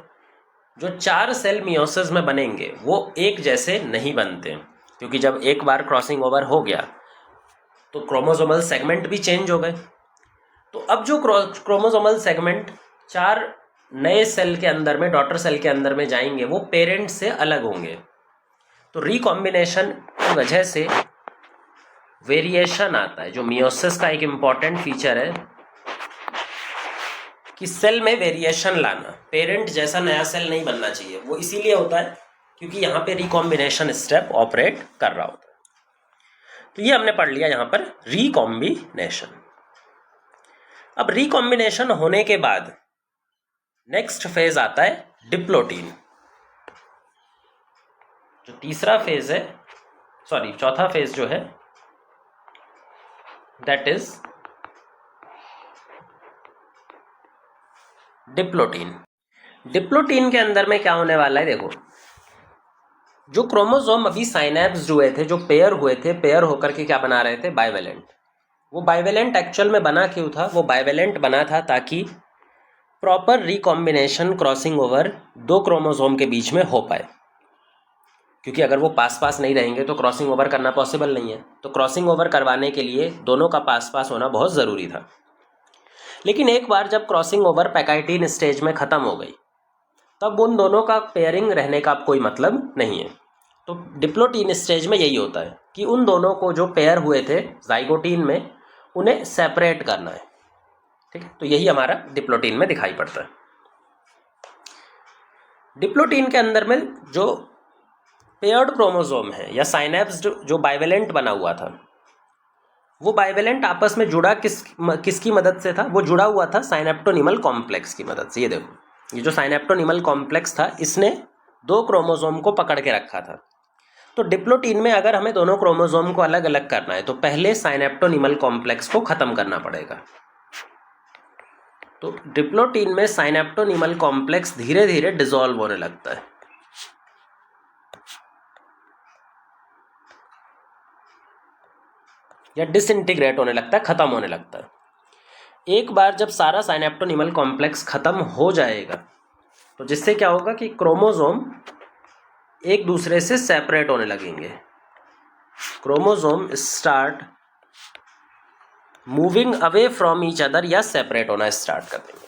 जो 4 सेल मियोसिस में बनेंगे वो एक जैसे नहीं बनते, क्योंकि जब एक बार क्रॉसिंग ओवर हो गया तो क्रोमोसोमल सेगमेंट भी चेंज हो गए। तो अब जो क्रोमोसोमल सेगमेंट 4 नए सेल के अंदर में, डॉटर सेल के अंदर में जाएंगे, वो पेरेंट से अलग होंगे। तो रिकॉम्बिनेशन की वजह से वेरिएशन आता है, जो मियोसिस का एक इम्पॉर्टेंट फीचर है कि सेल में वेरिएशन लाना। पेरेंट जैसा नया सेल नहीं बनना चाहिए, वो इसीलिए होता है क्योंकि यहाँ पे रिकॉम्बिनेशन स्टेप ऑपरेट कर रहा होता है। तो ये हमने पढ़ लिया यहाँ पर रिकॉम्बिनेशन। अब रिकॉम्बिनेशन होने के बाद नेक्स्ट फेज आता है डिप्लोटीन। जो तीसरा फेज है, चौथा फेज जो है, दैट इज डिप्लोटीन। डिप्लोटीन के अंदर में क्या होने वाला है? देखो, जो क्रोमोसोम अभी साइनैप्स हुए थे, जो पेयर हुए थे, पेयर होकर के क्या बना रहे थे? बाइवेलेंट। वो बाइवेलेंट एक्चुअल में बना क्यों था? वो बाइवेलेंट बना था ताकि proper recombination, crossing over 2 chromosome के बीच में हो पाए। क्योंकि अगर वो पास पास नहीं रहेंगे तो क्रॉसिंग ओवर करना पॉसिबल नहीं है। तो क्रॉसिंग ओवर करवाने के लिए दोनों का पास पास होना बहुत ज़रूरी था। लेकिन एक बार जब क्रॉसिंग ओवर पैकाइटिन स्टेज में ख़त्म हो गई, तब उन दोनों का पेयरिंग रहने का कोई मतलब नहीं है। तो डिप्लोटीन स्टेज में यही होता है कि उन दोनों को जो पेयर हुए थे जाइगोटीन में, उन्हें सेपरेट करना है। ठीक है, तो यही हमारा डिप्लोटीन में दिखाई पड़ता है। डिप्लोटीन के अंदर में जो पेयर्ड क्रोमोसोम है या साइनैप्स जो बाइवेलेंट बना हुआ था, वो बाइवेलेंट आपस में जुड़ा किसकी मदद से था? वो जुड़ा हुआ था साइनेप्टोनिमल कॉम्प्लेक्स की मदद से। ये देखो, ये जो साइनेप्टोनिमल कॉम्प्लेक्स था, इसने 2 क्रोमोसोम को पकड़ के रखा था। तो डिप्लोटीन में अगर हमें दोनों क्रोमोसोम को अलग अलग करना है तो पहले साइनेप्टोनिमल कॉम्प्लेक्स को खत्म करना पड़ेगा। तो डिप्लोटीन में साइनेप्टोनिमल कॉम्प्लेक्स धीरे धीरे डिसॉल्व होने लगता है। या डिसइंटीग्रेट होने लगता है, खत्म होने लगता है। एक बार जब सारा साइनेप्टोनिमल कॉम्प्लेक्स खत्म हो जाएगा तो जिससे क्या होगा कि क्रोमोसोम एक दूसरे से सेपरेट होने लगेंगे। Chromosome start moving away from each other, या सेपरेट होना स्टार्ट कर देंगे।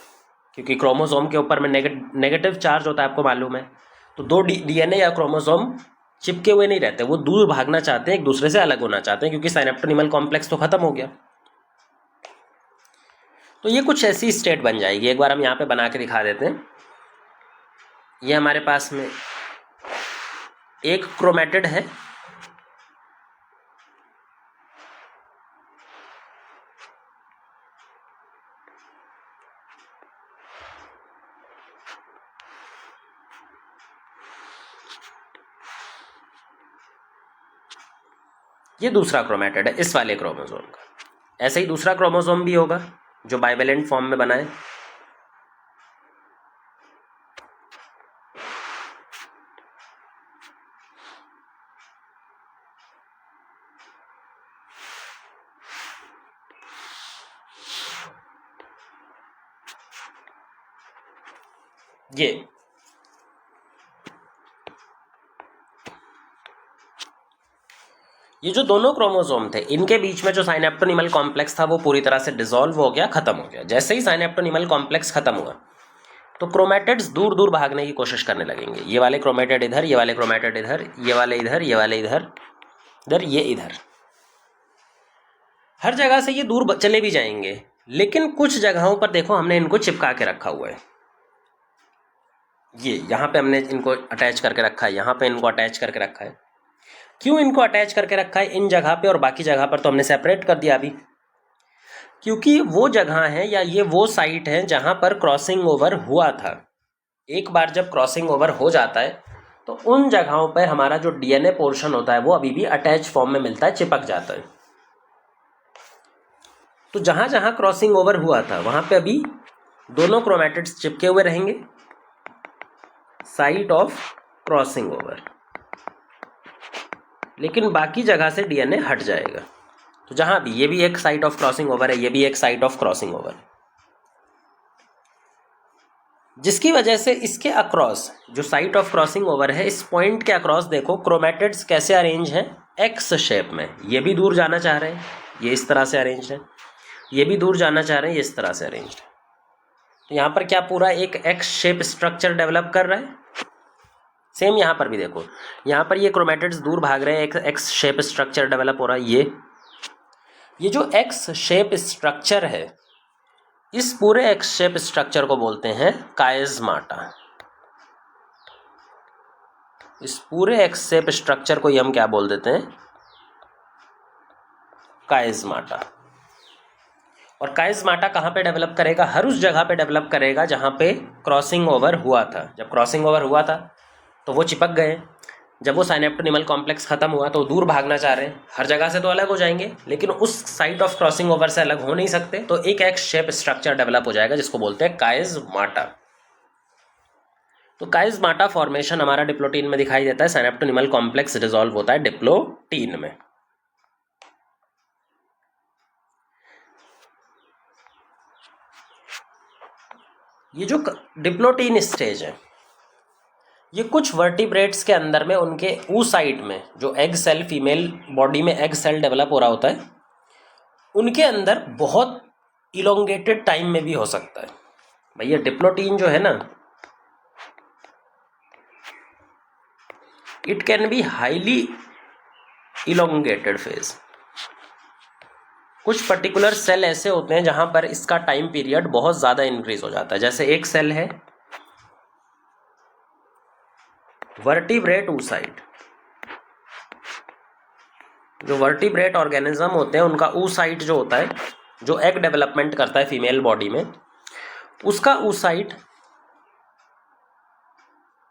क्योंकि क्रोमोसोम के ऊपर में नेगेटिव चार्ज होता है, आपको मालूम है। तो 2 डीएनए या क्रोमोसोम चिपके हुए नहीं रहते, वो दूर भागना चाहते हैं, एक दूसरे से अलग होना चाहते हैं, क्योंकि साइनेप्टोनिमल कॉम्प्लेक्स तो खत्म हो गया। तो ये कुछ ऐसी स्टेट बन जाएगी। एक बार हम यहाँ पे बना के दिखा देते हैं। ये हमारे पास में एक क्रोमेटिड है, ये दूसरा क्रोमेटिड है इस वाले क्रोमोसोम का। ऐसे ही दूसरा क्रोमोसोम भी होगा जो बाइवेलेंट फॉर्म में बना है। ये जो दोनों क्रोमोसोम थे, इनके बीच में जो साइनेप्टोनिमल कॉम्प्लेक्स था वो पूरी तरह से डिसॉल्व हो गया, खत्म हो गया। जैसे ही साइनेप्टोनिमल कॉम्प्लेक्स खत्म हुआ तो क्रोमेटिड्स दूर दूर भागने की कोशिश करने लगेंगे। ये वाले क्रोमेटिड इधर, ये वाले क्रोमेटिड इधर, ये वाले इधर, ये वाले इधर, इधर, ये इधर। हर जगह से ये दूर चले भी जाएंगे, लेकिन कुछ जगहों पर देखो हमने इनको चिपका के रखा हुआ है। ये यहाँ पे हमने इनको अटैच करके रखा है, यहाँ पे इनको अटैच करके रखा है। क्यों इनको अटैच करके रखा है इन जगह पे और बाकी जगह पर तो हमने सेपरेट कर दिया अभी? क्योंकि वो जगह है या ये वो साइट है जहाँ पर क्रॉसिंग ओवर हुआ था। एक बार जब क्रॉसिंग ओवर हो जाता है तो उन जगहों पर हमारा जो डीएनए पोर्शन होता है वो अभी भी अटैच फॉर्म में मिलता है, चिपक जाता है। तो जहाँ जहाँ क्रॉसिंग ओवर हुआ था वहाँ पे अभी दोनों क्रोमेटिड्स चिपके हुए रहेंगे। साइट ऑफ क्रॉसिंग ओवर, लेकिन बाकी जगह से डीएनए हट जाएगा। तो जहां भी ये भी एक साइट ऑफ क्रॉसिंग ओवर है, ये भी एक साइट ऑफ क्रॉसिंग ओवर है, जिसकी वजह से इसके अक्रॉस जो साइट ऑफ क्रॉसिंग ओवर है, इस पॉइंट के अक्रॉस देखो क्रोमैटिड्स कैसे अरेंज हैं, एक्स शेप में। ये भी दूर जाना चाह रहे हैं, ये इस तरह से अरेंज है, ये भी दूर जाना चाह रहे हैं, ये इस तरह से अरेंज है। तो यहाँ पर क्या पूरा एक एक्स शेप स्ट्रक्चर डेवलप कर रहा है। सेम यहाँ पर भी देखो, यहाँ पर ये क्रोमैटिड्स दूर भाग रहे हैं, एक एक्स शेप स्ट्रक्चर डेवलप हो रहा है। ये जो एक्स शेप स्ट्रक्चर है, इस पूरे एक्स शेप स्ट्रक्चर को बोलते हैं काइज़माटा। इस पूरे एक्स शेप स्ट्रक्चर को हम क्या बोल देते हैं, काइज़माटा। और काइज़माटा कहाँ पे डेवलप करेगा, हर उस जगह पे डेवलप करेगा जहाँ पे क्रॉसिंग ओवर हुआ था। जब क्रॉसिंग ओवर हुआ था तो वो चिपक गए, जब वो साइनेप्टोनिमल कॉम्प्लेक्स खत्म हुआ तो दूर भागना चाह रहे हैं, हर जगह से तो अलग हो जाएंगे, लेकिन उस साइट ऑफ क्रॉसिंग ओवर से अलग हो नहीं सकते, तो एक एक्स शेप स्ट्रक्चर डेवलप हो जाएगा जिसको बोलते हैं काइज़माटा। तो काइज़माटा फॉर्मेशन हमारा डिप्लोटीन में दिखाई देता है, साइनेप्टोनिमल कॉम्प्लेक्स डिसॉल्व होता है डिप्लोटीन में। ये जो डिप्लोटीन स्टेज है, ये कुछ वर्टिब्रेट्स के अंदर में उनके साइड में जो एग सेल, फीमेल बॉडी में एग सेल डेवलप हो रहा होता है, उनके अंदर बहुत इलोंगेटेड टाइम में भी हो सकता है। भैया डिप्लोटीन जो है ना, it can be highly elongated phase. कुछ पर्टिकुलर सेल ऐसे होते हैं जहां पर इसका टाइम पीरियड बहुत ज़्यादा इंक्रीज हो जाता है। जैसे एक सेल है वर्टिब्रेट oocyte, जो वर्टिब्रेट ऑर्गेनिज्म होते हैं उनका oocyte जो होता है, जो एग डेवलपमेंट करता है फीमेल बॉडी में, उसका oocyte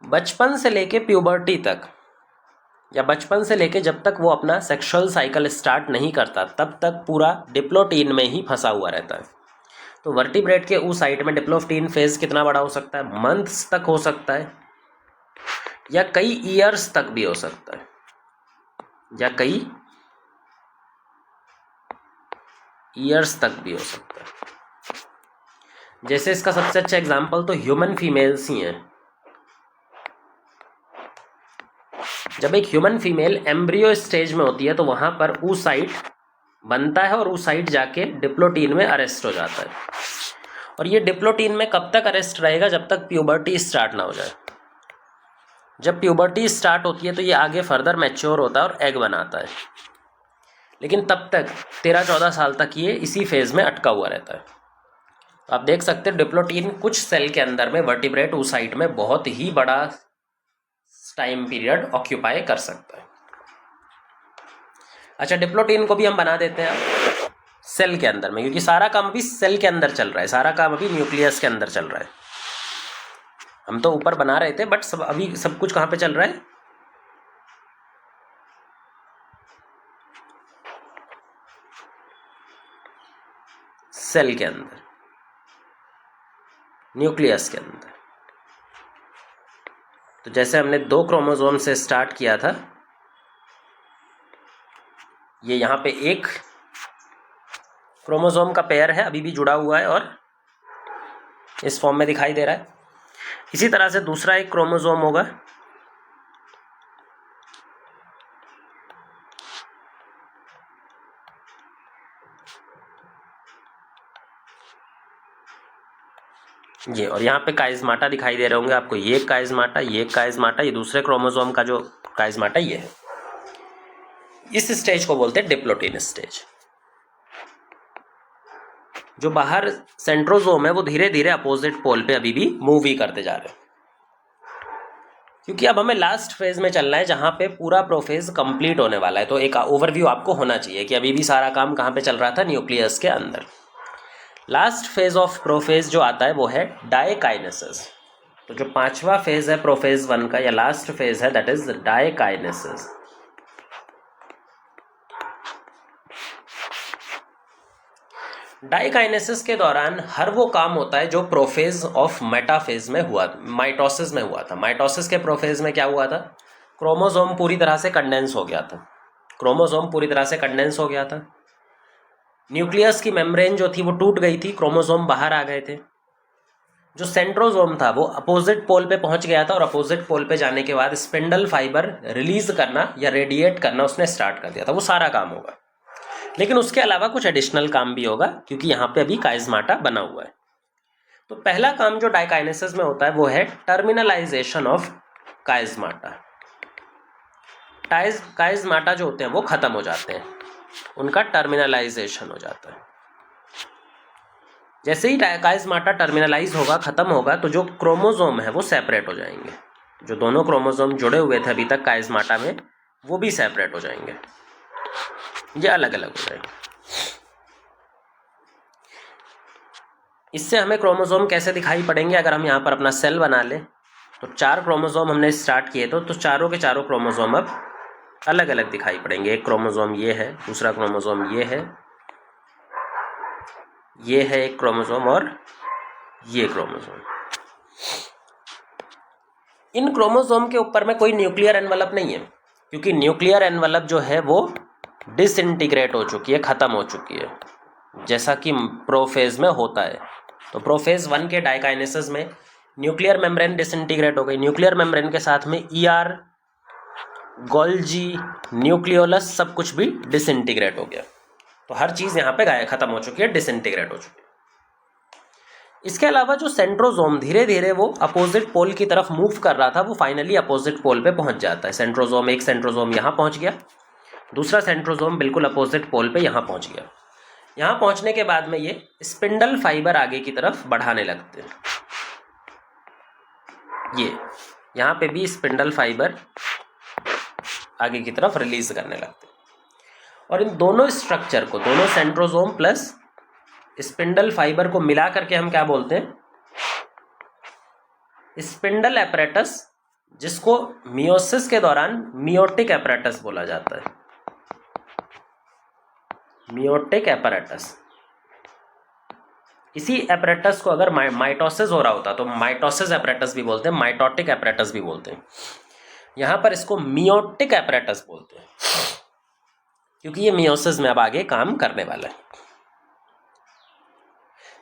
बचपन से लेके प्यूबर्टी तक, या बचपन से लेके जब तक वो अपना सेक्सुअल साइकिल स्टार्ट नहीं करता तब तक पूरा डिप्लोटीन में ही फंसा हुआ रहता है। तो वर्टिब्रेट के oocyte में डिप्लोटीन फेज कितना बड़ा हो सकता है, मंथ्स तक हो सकता है, या कई ईयर्स तक भी हो सकता है, या कई ईयर्स तक भी हो सकता है। जैसे इसका सबसे अच्छा एग्जांपल तो ह्यूमन फीमेल्स ही हैं। जब एक ह्यूमन फीमेल एम्ब्रियो स्टेज में होती है तो वहां पर oocyte बनता है और oocyte जाके डिप्लोटीन में अरेस्ट हो जाता है। और ये डिप्लोटीन में कब तक अरेस्ट रहेगा, जब तक प्यूबर्टी स्टार्ट ना हो जाए। जब प्यूबर्टी स्टार्ट होती है तो ये आगे फर्दर मैच्योर होता है और एग बनाता है, लेकिन तब तक 13-14 साल तक ये इसी फेज में अटका हुआ रहता है। तो आप देख सकते हैं डिप्लोटीन कुछ सेल के अंदर में वर्टिब्रेट oocyte में बहुत ही बड़ा टाइम पीरियड ऑक्यूपाई कर सकता है। अच्छा, डिप्लोटीन को भी हम बना देते हैं सेल के अंदर में, क्योंकि सारा काम अभी सेल के अंदर चल रहा है, सारा काम अभी न्यूक्लियस के अंदर चल रहा है। हम तो ऊपर बना रहे थे, बट अभी सब कुछ कहाँ पे चल रहा है, सेल के अंदर, न्यूक्लियस के अंदर। तो जैसे हमने 2 क्रोमोसोम से स्टार्ट किया था, ये यहाँ पे एक क्रोमोसोम का पेयर है, अभी भी जुड़ा हुआ है और इस फॉर्म में दिखाई दे रहा है। इसी तरह से दूसरा एक क्रोमोसोम होगा, ये, और यहाँ पे काइज़माटा दिखाई दे रहे होंगे आपको, ये काइज़माटा, ये काइज़माटा, ये दूसरे क्रोमोसोम का जो काइज़माटा ये है। इस स्टेज को बोलते हैं डिप्लोटीन स्टेज। जो बाहर सेंट्रोजोम है वो धीरे धीरे अपोजिट पोल पे अभी भी मूव ही करते जा रहे हैं, क्योंकि अब हमें लास्ट फेज में चलना है जहां पे पूरा प्रोफेज कंप्लीट होने वाला है। तो एक ओवरव्यू आपको होना चाहिए कि अभी भी सारा काम कहाँ पे चल रहा था, न्यूक्लियस के अंदर। लास्ट फेज ऑफ प्रोफेज जो आता है वो है डायकाइनेसिस। तो जो 5वां फेज है प्रोफेज 1 का, या लास्ट फेज है, दैट इज डायकाइनेसिस। डाइकाइनेसिस के दौरान हर वो काम होता है जो प्रोफेज ऑफ मेटाफेज में हुआ, माइटोसिस में हुआ था। माइटोसिस के प्रोफेज में क्या हुआ था? क्रोमोसोम पूरी तरह से कंडेंस हो गया था। क्रोमोसोम पूरी तरह से कंडेंस हो गया था। न्यूक्लियस की मेम्ब्रेन जो थी वो टूट गई थी, क्रोमोसोम बाहर आ गए थे। जो सेंट्रोसोम था वो अपोजिट पोल पे पहुंच गया था और अपोजिट पोल पे जाने के बाद स्पिंडल फाइबर रिलीज करना या रेडिएट करना उसने स्टार्ट कर दिया था। वो सारा काम होगा, लेकिन उसके अलावा कुछ एडिशनल काम भी होगा क्योंकि यहाँ पे अभी काइज़माटा बना हुआ है। तो पहला काम जो डाइकाइनेसिस में होता है वो है टर्मिनलाइजेशन ऑफ काइज़माटा। काइज़माटा जो होते हैं वो खत्म हो जाते हैं, उनका टर्मिनलाइजेशन हो जाता है। जैसे ही काइज़माटा टर्मिनलाइज होगा, खत्म होगा, तो जो क्रोमोसोम है वो सेपरेट हो जाएंगे। जो दोनों क्रोमोसोम जुड़े हुए थे अभी तक काइज़माटा में, वो भी सेपरेट हो जाएंगे, ये अलग अलग हो जाएंगे। इससे हमें क्रोमोसोम कैसे दिखाई पड़ेंगे? अगर हम यहाँ पर अपना सेल बना लें तो 4 क्रोमोसोम हमने स्टार्ट किए तो चारों के चारों क्रोमोसोम अब अलग अलग दिखाई पड़ेंगे। एक क्रोमोसोम ये है, दूसरा क्रोमोसोम ये है एक क्रोमोसोम और ये क्रोमोसोम। इन क्रोमोसोम के ऊपर में कोई न्यूक्लियर एनवलप नहीं है, क्योंकि न्यूक्लियर एनवलप जो है वो डिसइंटीग्रेट हो चुकी है, ख़त्म हो चुकी है, जैसा कि प्रोफेज में होता है। तो प्रोफेज 1 के डाइकाइनेसिस में न्यूक्लियर मेम्ब्रेन डिसइंटीग्रेट हो गई। न्यूक्लियर मेम्ब्रेन के साथ में ER, गोल्जी, न्यूक्लियोलस सब कुछ भी डिसइंटीग्रेट हो गया। तो हर चीज़ यहाँ पे खत्म हो चुकी है, डिसइंटीग्रेट हो चुकी है। इसके अलावा जो सेंट्रोसोम धीरे धीरे वो अपोजिट पोल की तरफ मूव कर रहा था, वो फाइनली अपोजिट पोल पे पहुंच जाता है। सेंट्रोसोम, एक सेंट्रोसोम यहाँ पहुंच गया, दूसरा सेंट्रोसोम बिल्कुल अपोजिट पोल पे यहाँ पहुंच गया। यहाँ पहुंचने के बाद में ये स्पिंडल फाइबर आगे की तरफ बढ़ाने लगते हैं। ये यहाँ पे भी स्पिंडल फाइबर आगे की तरफ रिलीज करने लगते हैं, और इन दोनों स्ट्रक्चर को, दोनों सेंट्रोसोम प्लस स्पिंडल फाइबर को मिला करके हम क्या बोलते हैं? स्पिंडल एपरेटस, जिसको मियोसिस के दौरान मियोटिक एपरेटस बोला जाता है। Meiotic apparatus. इसी एपरेटस को अगर माइटोसिस हो रहा होता तो माइटोसिस एपरेटस भी बोलते हैं, माइटोटिक एपरेटस भी बोलते हैं। यहाँ पर इसको मियोटिक एपरेटस बोलते हैं, क्योंकि ये मियोसिस में अब आगे काम करने वाला है।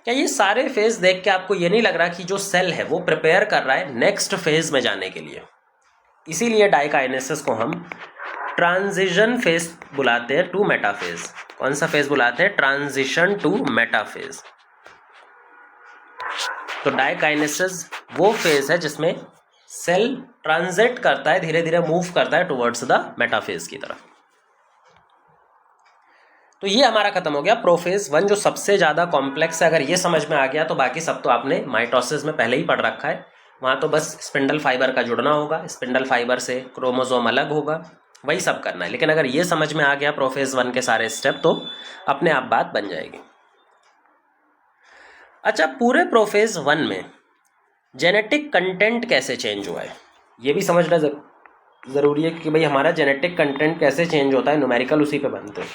क्या ये सारे फेज देख के आपको ये नहीं लग रहा कि जो सेल है वो प्रिपेयर कर रहा है नेक्स्ट फेज में जाने के लिए? इसीलिए डाइकाइनेसिस को हम ट्रांजिशन फेज बुलाते हैं टू मेटाफेज। कौन सा फेज बुलाते हैं? Transition to metaphase. तो डाइकाइनेसिस वो फेज है जिसमें सेल ट्रांजिट करता है, धीरे धीरे मूव करता है टुवर्ड्स द मेटाफेज की तरफ। तो ये हमारा खत्म हो गया प्रोफेज 1, जो सबसे ज़्यादा कॉम्प्लेक्स है। अगर ये समझ में आ गया तो बाकी सब तो आपने माइटोसिस में पहले ही पढ़ रखा है। वहाँ तो बस स्पिंडल फाइबर का जुड़ना होगा, स्पिंडल फाइबर से क्रोमोसोम अलग होगा, वही सब करना है। लेकिन अगर ये समझ में आ गया प्रोफेज 1 के सारे स्टेप, तो अपने आप बात बन जाएगी। अच्छा, पूरे प्रोफेज 1 में जेनेटिक कंटेंट कैसे चेंज हुआ है ये भी समझना ज़रूरी है कि भाई हमारा जेनेटिक कंटेंट कैसे चेंज होता है। न्यूमेरिकल उसी पे बनते हैं।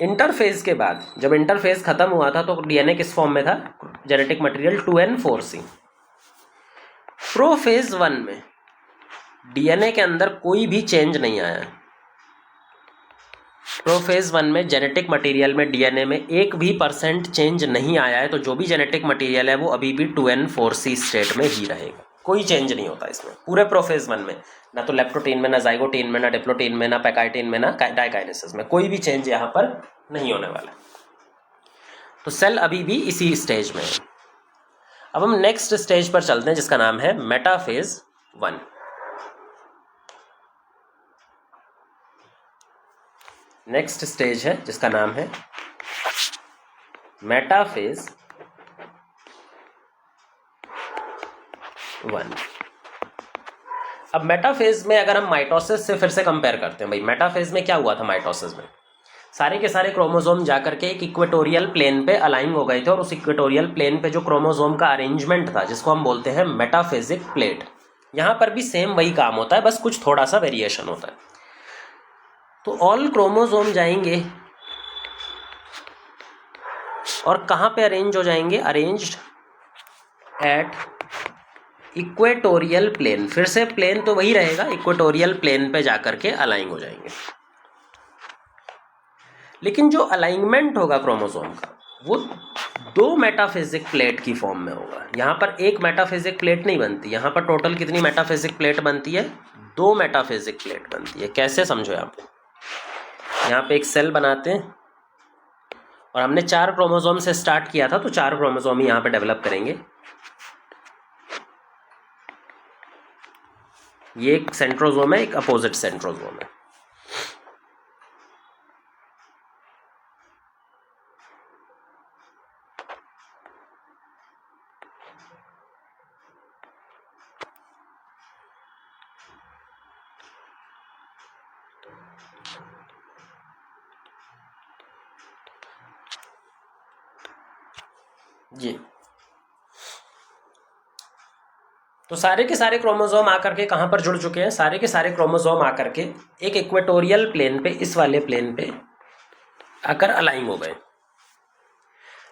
इंटरफेज के बाद, जब इंटरफेज खत्म हुआ था तो DNA किस फॉर्म में था? Genetic material 2N4C। प्रोफेज 1 में DNA के अंदर कोई भी चेंज नहीं आया। प्रोफेज 1 में जेनेटिक मटेरियल में DNA में 1% चेंज नहीं आया है। तो जो भी जेनेटिक मटेरियल है वो अभी भी 2N4C स्टेट में ही रहेगा, कोई चेंज नहीं होता इसमें पूरे प्रोफेज 1 में। ना तो लेप्टोटीन में, ना जाइगोटीन में, ना डिप्लोटीन में, ना पैकाइटिन में, ना डाइकाइनेसिस में, कोई भी चेंज यहाँ पर नहीं होने वाला। तो सेल अभी भी इसी स्टेज में है। अब हम नेक्स्ट स्टेज पर चलते हैं जिसका नाम है मेटाफेज 1। नेक्स्ट स्टेज है जिसका नाम है मेटाफेज 1। अब मेटाफेज में अगर हम माइटोसिस से फिर से कंपेयर करते हैं, भाई मेटाफेज में क्या हुआ था? माइटोसिस में सारे के सारे क्रोमोसोम जाकर के एक इक्वेटोरियल प्लेन पे अलाइन हो गए थे, और उस इक्वेटोरियल प्लेन पे जो क्रोमोसोम का अरेंजमेंट था जिसको हम बोलते हैं मेटाफेजिक प्लेट, यहाँ पर भी सेम वही काम होता है, बस कुछ थोड़ा सा वेरिएशन होता है। तो ऑल क्रोमोसोम जाएंगे और कहाँ पे अरेंज हो जाएंगे, अरेंज्ड एट इक्वेटोरियल प्लेन। फिर से प्लेन तो वही रहेगा, इक्वेटोरियल प्लेन पे जाकर के अलाइन हो जाएंगे। लेकिन जो अलाइनमेंट होगा क्रोमोसोम का वो दो मेटाफिजिक प्लेट की फॉर्म में होगा। यहाँ पर एक मेटाफिजिक प्लेट नहीं बनती, यहाँ पर टोटल कितनी मेटाफिजिक प्लेट बनती है, दो मेटाफिजिक प्लेट बनती है। कैसे समझो, यहाँ पे एक सेल बनाते हैं और हमने 4 क्रोमोसोम से स्टार्ट किया था, तो 4 क्रोमोसोम ही यहाँ पे डेवलप करेंगे। ये एक सेंट्रोसोम है, एक अपोजिट सेंट्रोसोम है। जी, तो सारे के सारे क्रोमोसोम आकर के कहाँ पर जुड़ चुके हैं, सारे के सारे क्रोमोसोम आकर के एक इक्वेटोरियल प्लेन पे, इस वाले प्लेन पे आकर अलाइन हो गए।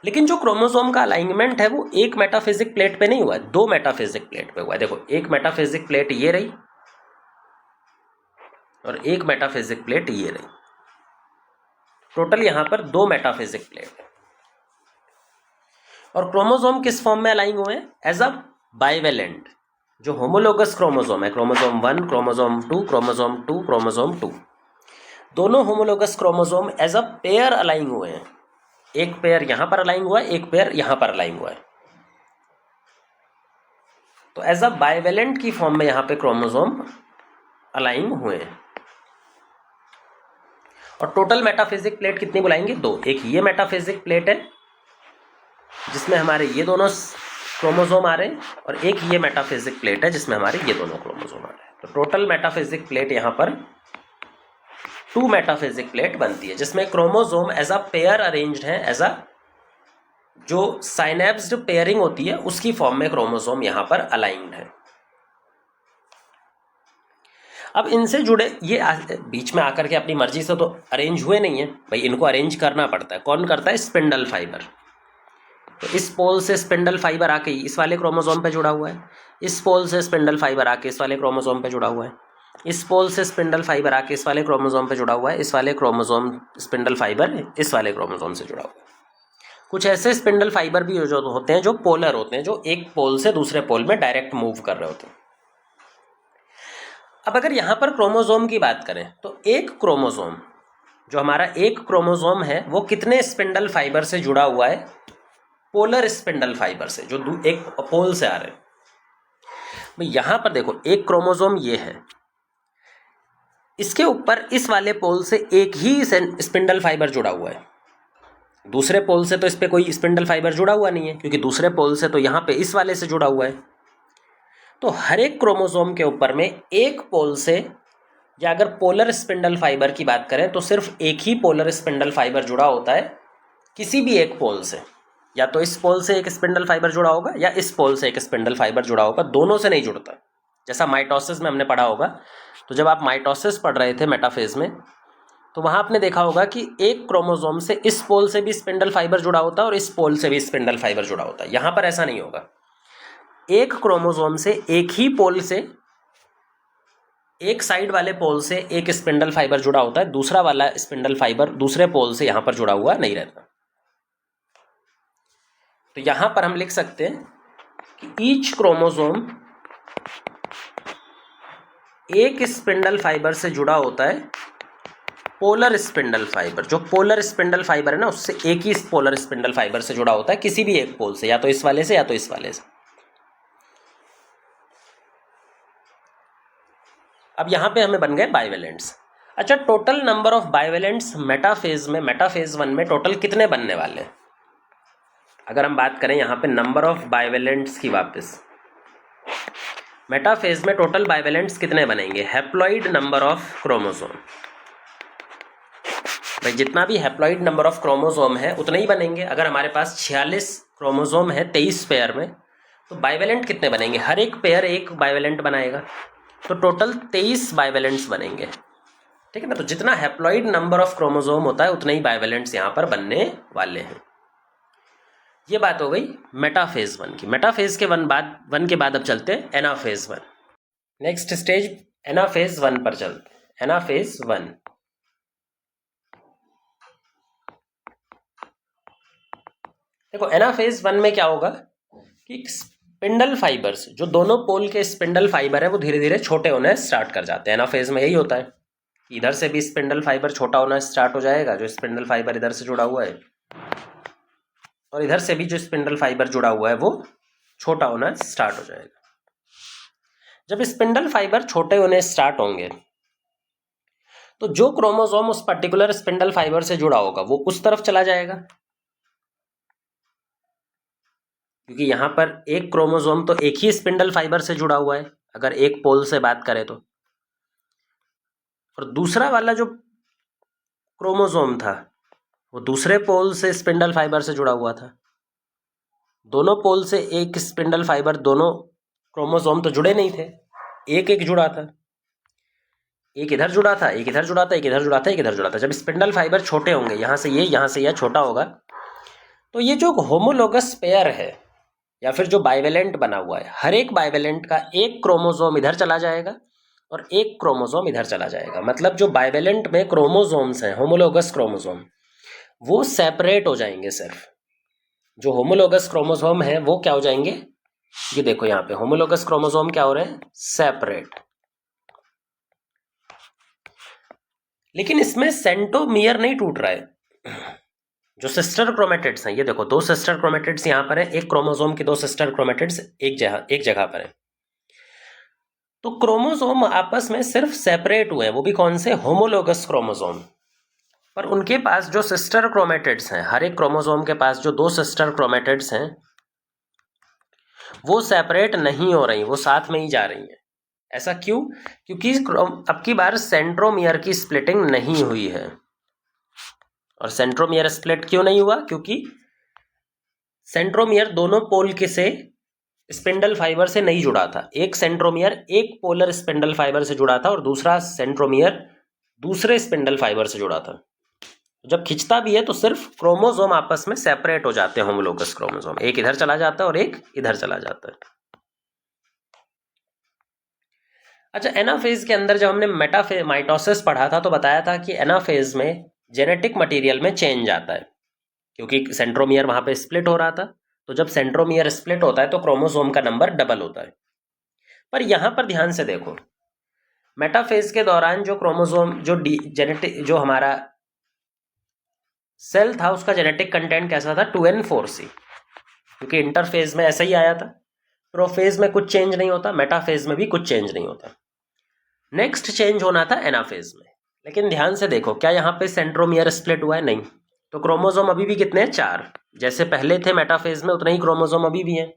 लेकिन जो क्रोमोसोम का अलाइनमेंट है वो एक मेटाफिजिक प्लेट पे नहीं हुआ है, दो मेटाफिजिक प्लेट पे हुआ है। देखो, एक मेटाफिजिक प्लेट ये रही और एक मेटाफिजिक प्लेट ये रही। टोटल यहाँ पर दो मेटाफिजिक प्लेट है। और क्रोमोसोम किस फॉर्म में अलाइन हुए हैं, एज अ बाइवेलेंट। जो होमोलोगस क्रोमोसोम है, क्रोमोसोम 1, क्रोमोसोम 2, क्रोमोसोम 2, क्रोमोसोम 2, दोनों homologous chromosome as a pair align हुए हैं। एक पेयर यहां पर अलाइन हुआ है, एक पेयर यहां पर अलाइन हुआ है। तो एज अ बाइवेलेंट की फॉर्म में यहां पे क्रोमोसोम अलाइन हुए हैं। और टोटल मेटाफिजिक प्लेट कितनी बुलाएंगे, दो। एक ये मेटाफिजिक प्लेट है जिसमें हमारे ये दोनों क्रोमोसोम आ रहे हैं, और एक ये मेटाफिजिक प्लेट है जिसमें हमारे ये दोनों क्रोमोसोम आ रहे हैं। तो टोटल मेटाफिजिक प्लेट यहाँ पर 2 मेटाफिजिक प्लेट बनती है, जिसमें chromosome as a pair arranged है, एज अ जो साइनेप्स्ड पेयरिंग होती है उसकी फॉर्म में क्रोमोसोम यहाँ पर अलाइंड है। अब इनसे जुड़े ये बीच में आकर के अपनी मर्जी से तो अरेंज हुए नहीं है भाई, इनको अरेंज करना पड़ता है। कौन करता है, स्पिंडल फाइबर। तो इस पोल से स्पिंडल फाइबर आके इस वाले क्रोमोसोम पे जुड़ा हुआ है, इस पोल से स्पिंडल फाइबर आके इस वाले क्रोमोसोम पे जुड़ा हुआ है, इस पोल से स्पिंडल फाइबर आके इस वाले क्रोमोसोम पे जुड़ा हुआ है, इस वाले क्रोमोसोम स्पिंडल फाइबर इस वाले क्रोमोसोम से जुड़ा हुआ है। कुछ ऐसे स्पिंडल फाइबर भी जो होते हैं जो पोलर होते हैं, जो एक पोल से दूसरे पोल में डायरेक्ट मूव कर रहे होते हैं। अब अगर यहाँ पर क्रोमोसोम की बात करें तो एक क्रोमोसोम, जो हमारा एक क्रोमोसोम है, वो कितने स्पिंडल फाइबर से जुड़ा हुआ है, पोलर स्पिंडल फाइबर से, जो एक पोल से आ रहे हैं। यहां पर देखो, एक क्रोमोसोम ये है, इसके ऊपर इस वाले पोल से एक ही स्पिंडल फाइबर जुड़ा हुआ है। दूसरे पोल से तो इस पे कोई स्पिंडल फाइबर जुड़ा हुआ नहीं है, क्योंकि दूसरे पोल से तो यहाँ पे इस वाले से जुड़ा हुआ है। तो हर एक क्रोमोसोम के ऊपर में एक पोल से, या अगर पोलर स्पिंडल फाइबर की बात करें तो सिर्फ एक ही पोलर स्पिंडल फाइबर जुड़ा होता है किसी भी एक पोल से। या तो इस पोल से एक स्पिंडल फाइबर जुड़ा होगा या इस पोल से एक स्पिंडल फाइबर जुड़ा होगा, दोनों से नहीं जुड़ता। जैसा माइटोसिस में हमने पढ़ा होगा, तो जब आप माइटोसिस पढ़ रहे थे मेटाफेज में, तो वहां आपने देखा होगा कि एक क्रोमोसोम से इस पोल से भी स्पिंडल फाइबर जुड़ा होता है और इस पोल से भी स्पिंडल फाइबर जुड़ा होता है। यहां पर ऐसा नहीं होगा। एक क्रोमोसोम से एक ही पोल से, एक साइड वाले पोल से एक स्पिंडल फाइबर जुड़ा होता है, दूसरा वाला स्पिंडल फाइबर दूसरे पोल से यहां पर जुड़ा हुआ नहीं रहता। तो यहां पर हम लिख सकते हैं कि ईच क्रोमोसोम एक स्पिंडल फाइबर से जुड़ा होता है, पोलर स्पिंडल फाइबर। जो पोलर स्पिंडल फाइबर है ना, उससे एक ही पोलर स्पिंडल फाइबर से जुड़ा होता है किसी भी एक पोल से, या तो इस वाले से या तो इस वाले से। अब यहां पे हमें बन गए बाइवेलेंट्स। अच्छा, टोटल नंबर ऑफ बाइवेलेंट्स मेटाफेज में, मेटाफेज 1 में टोटल कितने बनने वाले हैं? अगर हम बात करें यहाँ पे नंबर ऑफ बाइवेलेंट्स की, वापस मेटाफेज में टोटल बाइवेलेंट्स कितने बनेंगे? Haploid number of chromosome. भाई जितना भी हैप्लॉइड नंबर ऑफ क्रोमोसोम है उतने ही बनेंगे। अगर हमारे पास 46 क्रोमोसोम है 23 पेयर में, तो बाइवेलेंट कितने बनेंगे? हर एक पेयर एक बाइवेलेंट बनाएगा, तो टोटल 23 बाइवेलेंट्स बनेंगे। ठीक है ना? तो जितना हैप्लॉइड नंबर ऑफ क्रोमोसोम होता है उतने ही बाइवेलेंट्स यहाँ पर बनने वाले हैं। ये बात हो गई मेटाफेज 1 की। मेटाफेज के वन के बाद अब चलते हैं एनाफेज 1। नेक्स्ट स्टेज एनाफेज 1 पर चलते हैं। एनाफेज 1, देखो एनाफेज 1 में क्या होगा कि स्पिंडल फाइबर्स, जो दोनों पोल के स्पिंडल फाइबर है वो धीरे धीरे छोटे होने स्टार्ट कर जाते हैं। एनाफेज में यही होता है, इधर से भी स्पिंडल फाइबर छोटा होना स्टार्ट हो जाएगा, जो स्पिंडल फाइबर इधर से जुड़ा हुआ है, और इधर से भी जो स्पिंडल फाइबर जुड़ा हुआ है वो छोटा होना स्टार्ट हो जाएगा। जब स्पिंडल फाइबर छोटे होने स्टार्ट होंगे तो जो क्रोमोसोम उस पर्टिकुलर स्पिंडल फाइबर से जुड़ा होगा वो उस तरफ चला जाएगा, क्योंकि यहां पर एक क्रोमोसोम तो एक ही स्पिंडल फाइबर से जुड़ा हुआ है अगर एक पोल से बात करें तो, और दूसरा वाला जो क्रोमोसोम था वो दूसरे पोल से स्पिंडल फाइबर से जुड़ा हुआ था। दोनों पोल से एक स्पिंडल फाइबर, दोनों क्रोमोसोम तो जुड़े नहीं थे, एक एक जुड़ा था, एक इधर जुड़ा था, एक इधर जुड़ा था, एक इधर जुड़ा था, एक इधर जुड़ा था। जब स्पिंडल फाइबर छोटे होंगे, यहाँ से यह छोटा होगा, तो ये जो होमोलोगस पेयर है या फिर जो बाइवेलेंट बना हुआ है, हर एक बाइवेलेंट का एक क्रोमोसोम इधर चला जाएगा और एक क्रोमोसोम इधर चला जाएगा। मतलब जो बाइवेलेंट में क्रोमोसोम्स हैं, होमोलोगस क्रोमोसोम, वो सेपरेट हो जाएंगे। सिर्फ जो होमोलोगस क्रोमोसोम है वो क्या हो जाएंगे, ये देखो यहाँ पे होमोलोगस क्रोमोसोम क्या हो रहे हैं, सेपरेट। लेकिन इसमें सेंट्रोमियर नहीं टूट रहा है। जो सिस्टर क्रोमेटिड्स हैं, ये देखो दो सिस्टर क्रोमेटिड्स यहाँ पर है, एक क्रोमोसोम की दो सिस्टर क्रोमेटिड्स एक जगह पर है, तो क्रोमोसोम आपस में सिर्फ सेपरेट हुए हैं, वो भी कौन से, होमोलोगस क्रोमोसोम। पर उनके पास जो सिस्टर क्रोमेटिड्स हैं, हर एक क्रोमोसोम के पास जो दो सिस्टर क्रोमेटिड्स हैं वो सेपरेट नहीं हो रही, वो साथ में ही जा रही हैं। ऐसा क्यों, क्योंकि अब की बार सेंट्रोमियर की स्प्लिटिंग नहीं हुई है। और सेंट्रोमियर स्प्लिट क्यों नहीं हुआ, क्योंकि सेंट्रोमियर दोनों पोल के से स्पिंडल फाइबर से नहीं जुड़ा था। एक सेंट्रोमियर एक पोलर स्पिंडल फाइबर से जुड़ा था और दूसरा सेंट्रोमियर दूसरे स्पिंडल फाइबर से जुड़ा था। जब खिंचता भी है तो सिर्फ क्रोमोसोम आपस में सेपरेट हो जाते हैं, होमोलोगस क्रोमोसोम, एक इधर चला जाता है और एक इधर चला जाता है। अच्छा, एनाफेज के अंदर जब हमने माइटोसिस पढ़ा था तो बताया था कि एनाफेज में जेनेटिक मटेरियल में चेंज आता है, क्योंकि सेंट्रोमियर वहां पे स्प्लिट हो रहा था। तो जब सेंट्रोमियर स्प्लिट होता है तो क्रोमोसोम का नंबर डबल होता है। पर यहां पर ध्यान से देखो, मेटाफेज के दौरान जो क्रोमोसोम जो हमारा सेल था उसका जेनेटिक कंटेंट कैसा था, 2n4c, क्योंकि इंटरफेज में ऐसा ही आया था। प्रोफेज में कुछ चेंज नहीं होता, मेटाफेज में भी कुछ चेंज नहीं होता। नेक्स्ट चेंज होना था एनाफेज में। लेकिन ध्यान से देखो, क्या यहाँ पे सेंट्रोमियर स्प्लिट हुआ है, नहीं। तो क्रोमोसोम अभी भी कितने हैं, 4, जैसे पहले थे मेटाफेज में उतने ही क्रोमोसोम अभी भी हैं।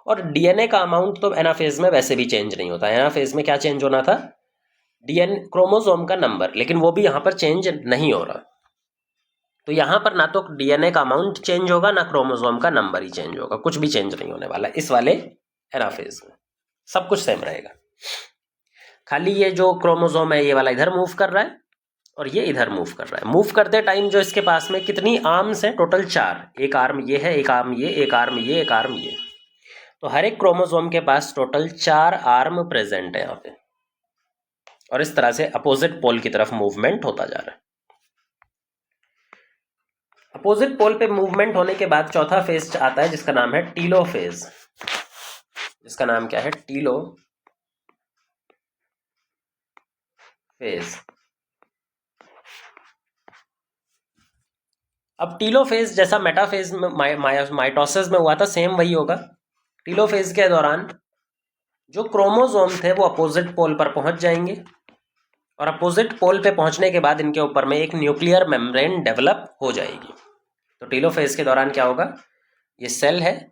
और डीएनए का अमाउंट तो एनाफेज में वैसे भी चेंज नहीं होता। एनाफेज में क्या चेंज होना था, डीएनए क्रोमोसोम का नंबर, लेकिन वो भी यहाँ पर चेंज नहीं हो रहा। तो यहाँ पर ना तो डीएनए का अमाउंट चेंज होगा, ना क्रोमोसोम का नंबर ही चेंज होगा, कुछ भी चेंज नहीं होने वाला इस वाले एनाफेज में, सब कुछ सेम रहेगा। खाली ये जो क्रोमोसोम है ये वाला इधर मूव कर रहा है और ये इधर मूव कर रहा है। मूव करते टाइम जो इसके पास में कितनी आर्म्स हैं, टोटल 4, एक आर्म ये है, एक आर्म ये, एक आर्म ये, एक आर्म ये। तो हर एक क्रोमोसोम के पास टोटल 4 आर्म प्रेजेंट है यहाँ पे, और इस तरह से अपोजिट पोल की तरफ मूवमेंट होता जा रहा है। अपोजिट पोल पे मूवमेंट होने के बाद चौथा फेज आता है जिसका नाम है टीलोफेज। जिसका नाम क्या है, टीलो फेज। अब टीलोफेज जैसा मेटाफेज में माइटोसिस में हुआ था, सेम वही होगा। टीलोफेज के दौरान जो क्रोमोसोम थे वो अपोजिट पोल पर पहुंच जाएंगे, और अपोजिट पोल पे पहुंचने के बाद इनके ऊपर में एक न्यूक्लियर मेम्ब्रेन डेवलप हो जाएगी। तो टीलोफेज के दौरान क्या होगा, ये सेल है,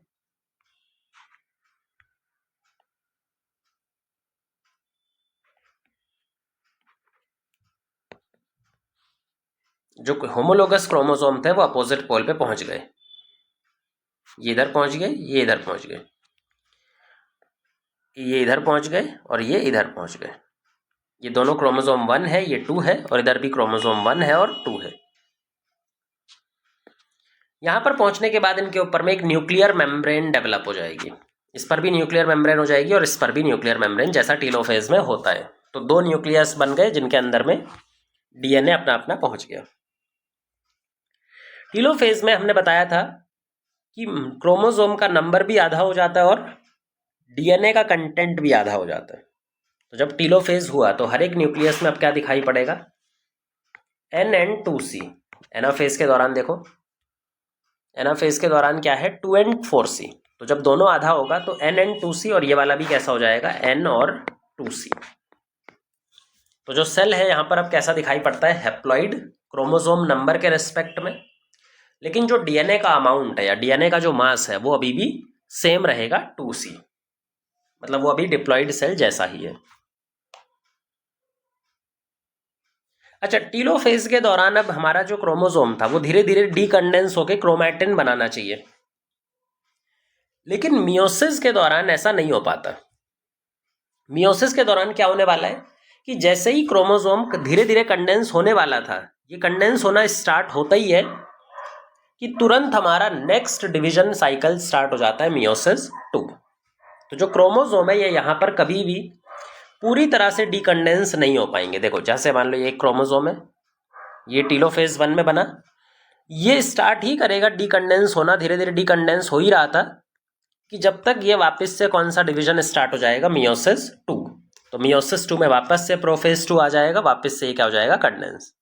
जो होमोलोगस क्रोमोसोम थे वो अपोजिट पोल पे पहुंच गए। ये इधर पहुंच गए, ये इधर पहुंच गए, ये इधर पहुंच गए और ये इधर पहुंच गए। ये दोनों क्रोमोसोम 1 है, ये 2 है, और इधर भी क्रोमोसोम 1 है और 2 है। यहाँ पर पहुँचने के बाद इनके ऊपर में एक न्यूक्लियर मेम्ब्रेन डेवलप हो जाएगी। इस पर भी न्यूक्लियर मेम्ब्रेन हो जाएगी और इस पर भी न्यूक्लियर मेम्ब्रेन, जैसा टीलोफेज में होता है। तो दो न्यूक्लियस बन गए जिनके अंदर में डीएनए अपना अपना पहुँच गया। टीलोफेज में हमने बताया था कि क्रोमोसोम का नंबर भी आधा हो जाता है और डीएनए का कंटेंट भी आधा हो जाता है। तो जब टीलोफेज हुआ तो हर एक न्यूक्लियस में अब क्या दिखाई पड़ेगा, N-N-2C। एनाफेज के दौरान देखो, एनाफेज के दौरान क्या है, 2N-4C। तो जब दोनों आधा होगा तो N-N-2C और ये वाला भी कैसा हो जाएगा, N और 2C। तो जो सेल है यहाँ पर अब कैसा दिखाई पड़ता है, हैप्लॉइड क्रोमोसोम नंबर के रेस्पेक्ट में। लेकिन जो डीएनए का अमाउंट है या डीएनए का जो मास है वो अभी भी सेम रहेगा 2C, मतलब वो अभी डिप्लॉइड सेल जैसा ही है। अच्छा, टीलोफेज के दौरान अब हमारा जो क्रोमोसोम था वो धीरे धीरे डीकंडेंस होकर क्रोमैटिन बनाना चाहिए, लेकिन मियोसिस के दौरान ऐसा नहीं हो पाता। मियोसिस के दौरान क्या होने वाला है कि जैसे ही क्रोमोसोम धीरे धीरे कंडेंस होने वाला था, ये कंडेंस होना स्टार्ट होता ही है कि तुरंत हमारा नेक्स्ट डिवीजन साइकिल स्टार्ट हो जाता है, मियोसिस 2। तो जो क्रोमोसोम है ये यहाँ पर कभी भी पूरी तरह से डीकंडेंस नहीं हो पाएंगे। देखो, जैसे मान लो ये एक क्रोमोसोम है, ये टीलोफेज 1 में बना, ये स्टार्ट ही करेगा डीकंडेंस होना, धीरे धीरे डीकंडेंस हो ही रहा था कि जब तक ये वापस से कौन सा डिवीजन स्टार्ट हो जाएगा, मियोसिस 2। तो मियोसिस 2 में वापस से प्रोफेज 2 आ जाएगा, वापस से ये क्या हो जाएगा, कंडेंस।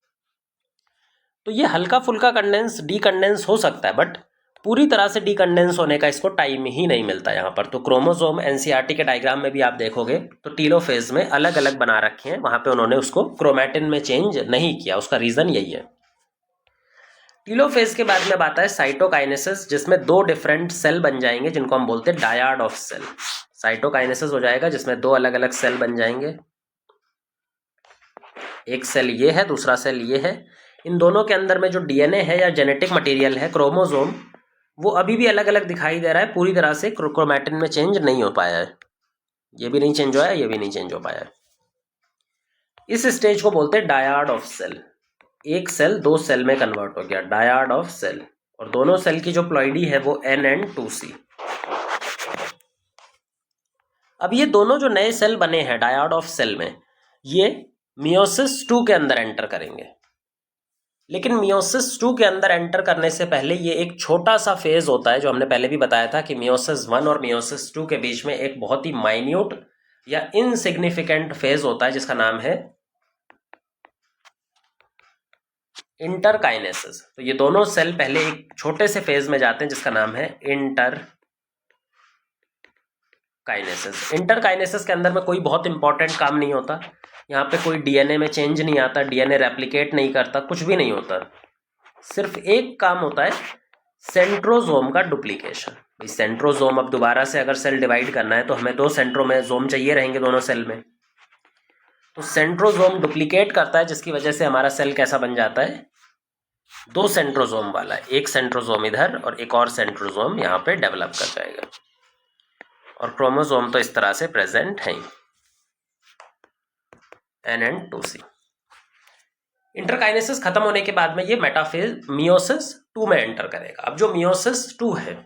तो ये हल्का फुल्का कंडेंस डीकंडेंस हो सकता है, बट पूरी तरह से डीकंडेंस होने का इसको टाइम ही नहीं मिलता यहाँ पर। तो क्रोमोसोम एनसीईआरटी के डायग्राम में भी आप देखोगे तो टीलोफेज में अलग अलग बना रखे हैं, वहाँ पे उन्होंने उसको क्रोमैटिन में चेंज नहीं किया। उसका रीज़न यही है। टीलोफेज के बाद में बात है साइटोकाइनेसिस, जिसमें दो डिफरेंट सेल बन जाएंगे जिनको हम बोलते हैं डायड ऑफ सेल। साइटोकाइनेसिस हो जाएगा जिसमें दो अलग अलग सेल बन जाएंगे, एक सेल ये है, दूसरा सेल ये है। इन दोनों के अंदर में जो डीएनए है या जेनेटिक मटेरियल है, क्रोमोसोम, वो अभी भी अलग अलग दिखाई दे रहा है, पूरी तरह से क्रोमैटिन में चेंज नहीं हो पाया है। ये भी नहीं चेंज हुआ है, ये भी नहीं चेंज हो पाया है। इस स्टेज को बोलते हैं डायड ऑफ सेल। एक सेल दो सेल में कन्वर्ट हो गया, डायड ऑफ सेल। और दोनों सेल की जो प्लॉइडी है वो N-N-2C। अब ये दोनों जो नए सेल बने हैं डायड ऑफ सेल में, ये मियोसिस 2 के अंदर एंटर करेंगे। लेकिन मियोसिस 2 के अंदर एंटर करने से पहले ये एक छोटा सा फेज होता है, जो हमने पहले भी बताया था कि मियोसिस 1 और मियोसिस 2 के बीच में एक बहुत ही माइन्यूट या इनसिग्निफिकेंट फेज होता है जिसका नाम है इंटरकाइनेसिस। तो ये दोनों सेल पहले एक छोटे से फेज में जाते हैं जिसका नाम है इंटरकाइनेसिस। इंटरकाइनेसिस के अंदर में कोई बहुत इंपॉर्टेंट काम नहीं होता, यहाँ पे कोई डीएनए में चेंज नहीं आता, डीएनए रेप्लिकेट नहीं करता, कुछ भी नहीं होता। सिर्फ एक काम होता है, सेंट्रोजोम का डुप्लीकेशन। भाई सेंट्रोजोम, अब दोबारा से अगर सेल डिवाइड करना है तो हमें दो सेंट्रोजोम चाहिए रहेंगे दोनों सेल में। तो सेंट्रोजोम डुप्लीकेट करता है जिसकी वजह से हमारा सेल कैसा बन जाता है, दो सेंट्रोजोम वाला। एक सेंट्रोजोम इधर और एक और सेंट्रोजोम यहाँ पे डेवलप कर जाएगा। और क्रोमोसोम तो इस तरह से प्रेजेंट है N-N-2C। इंटरकाइनेसिस खत्म होने के बाद में ये मेटाफेज मियोसिस 2 में एंटर करेगा। अब जो मियोसिस 2 है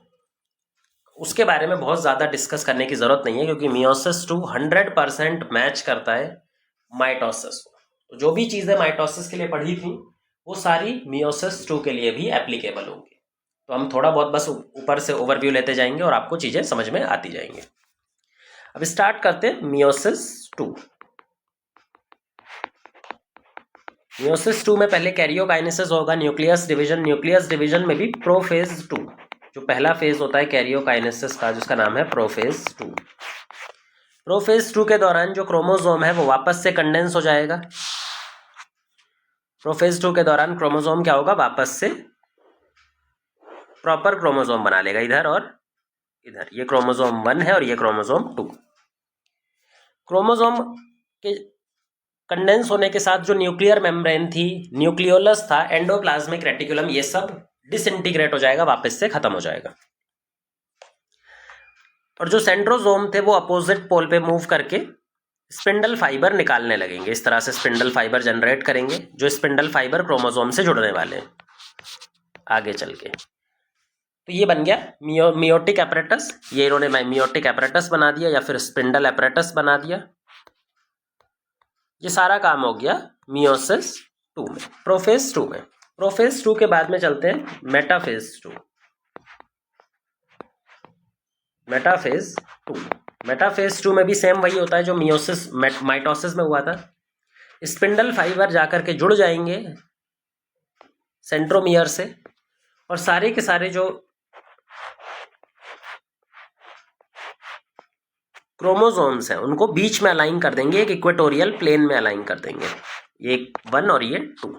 उसके बारे में बहुत ज़्यादा डिस्कस करने की ज़रूरत नहीं है, क्योंकि मियोसिस 2 100% मैच करता है माइटोसिस को। तो जो भी चीज़ें माइटोसिस के लिए पढ़ी थी वो सारी मियोसिस 2 के लिए भी एप्लीकेबल होंगी। तो हम थोड़ा बहुत बस ऊपर से ओवरव्यू लेते जाएंगे और आपको चीज़ें समझ में आती जाएंगी। अब स्टार्ट करते हैं मियोसिस 2। मियोसिस 2 में पहले कैरियोकाइनेसिस होगा, न्यूक्लियस डिवीजन। न्यूक्लियस डिवीजन में भी प्रोफेज 2, जो पहला फेज होता है कैरियोकाइनेसिस का, जिसका नाम है प्रोफेज 2। प्रोफेज 2 के दौरान जो क्रोमोसोम है वो वापस से कंडेंस हो जाएगा। प्रोफेज 2 के दौरान क्रोमोसोम क्या होगा, वापस से प्रॉपर क्रोमोसोम बना लेगा, इधर और इधर। ये क्रोमोसोम 1 है और ये क्रोमोसोम 2। क्रोमोसोम के कंडेंस होने के साथ जो न्यूक्लियर मेम्ब्रेन थी, न्यूक्लियोलस था, एंडोप्लाज्मिक रेटिकुलम, ये सब डिसइंटीग्रेट हो जाएगा, वापस से खत्म हो जाएगा। और जो सेंट्रोजोम थे वो अपोजिट पोल पे मूव करके स्पिंडल फाइबर निकालने लगेंगे। इस तरह से स्पिंडल फाइबर जनरेट करेंगे, जो स्पिंडल फाइबर क्रोमोसोम से जुड़ने वाले हैं आगे चल के। तो ये बन गया मियोटिक एपरेटस, ये इन्होंने मियोटिक एपरेटस बना दिया या फिर स्पिंडल एपरेटस बना दिया। ये सारा काम हो गया मियोसिस 2 में, प्रोफेज 2 में। प्रोफेज 2 के बाद में चलते हैं मेटाफेज 2। मेटाफेज 2, मेटाफेज 2 में भी सेम वही होता है जो माइटोसिस में हुआ था। स्पिंडल फाइबर जाकर के जुड़ जाएंगे सेंट्रोमियर से, और सारे के सारे जो क्रोमोसोम्स हैं उनको बीच में अलाइन कर देंगे, एक इक्वेटोरियल प्लेन में अलाइन कर देंगे, ये 1 और ये 2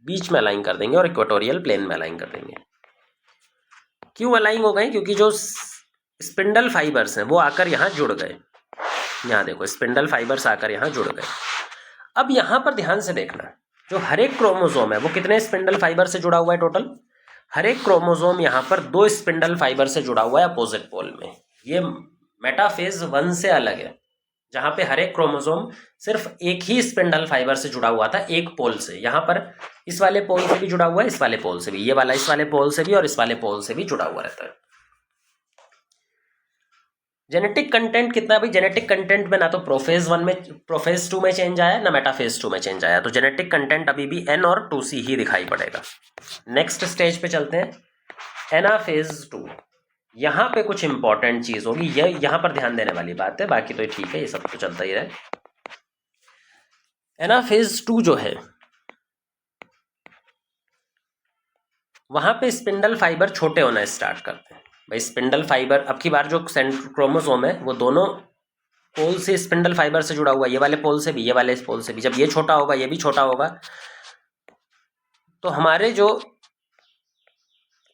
बीच में अलाइन कर देंगे और इक्वेटोरियल प्लेन में अलाइन कर देंगे। क्यों अलाइन हो गए? क्योंकि जो स्पिंडल फाइबर्स हैं वो आकर यहाँ जुड़ गए। यहाँ देखो स्पिंडल फाइबर्स आकर यहाँ जुड़ गए। अब यहाँ पर ध्यान से देखना, जो हर एक क्रोमोसोम है वो कितने स्पिंडल फाइबर से जुड़ा हुआ है टोटल? हर एक क्रोमोसोम यहाँ पर 2 स्पिंडल फाइबर से जुड़ा हुआ है अपोजिट पोल में। ये मेटाफेज 1 से अलग है, जहाँ पे हर एक क्रोमोसोम सिर्फ एक ही स्पिंडल फाइबर से जुड़ा हुआ था, एक पोल से। यहाँ पर इस वाले पोल से भी जुड़ा हुआ है, इस वाले पोल से भी, ये वाला इस वाले पोल से भी और इस वाले पोल से भी जुड़ा हुआ रहता है। जेनेटिक कंटेंट कितना? भी जेनेटिक कंटेंट में ना तो प्रोफेज 2 में चेंज आया, ना मेटाफेज 2 में चेंज आया, तो जेनेटिक कंटेंट अभी भी N और 2C ही दिखाई पड़ेगा। नेक्स्ट स्टेज पे चलते हैं, एनाफेज 2। यहाँ पे कुछ इंपॉर्टेंट चीज होगी, ये यहाँ पर ध्यान देने वाली बात है, बाकी तो ठीक है, ये सब तो चलता ही रहे। एनाफेज 2 जो है वहां पे स्पिंडल फाइबर छोटे होना स्टार्ट करते हैं। भाई स्पिंडल फाइबर अब की बार जो क्रोमोसोम है वो दोनों पोल से स्पिंडल फाइबर से जुड़ा हुआ है, ये वाले पोल से भी, ये वाले पोल से भी। जब ये छोटा होगा ये भी छोटा होगा, तो हमारे जो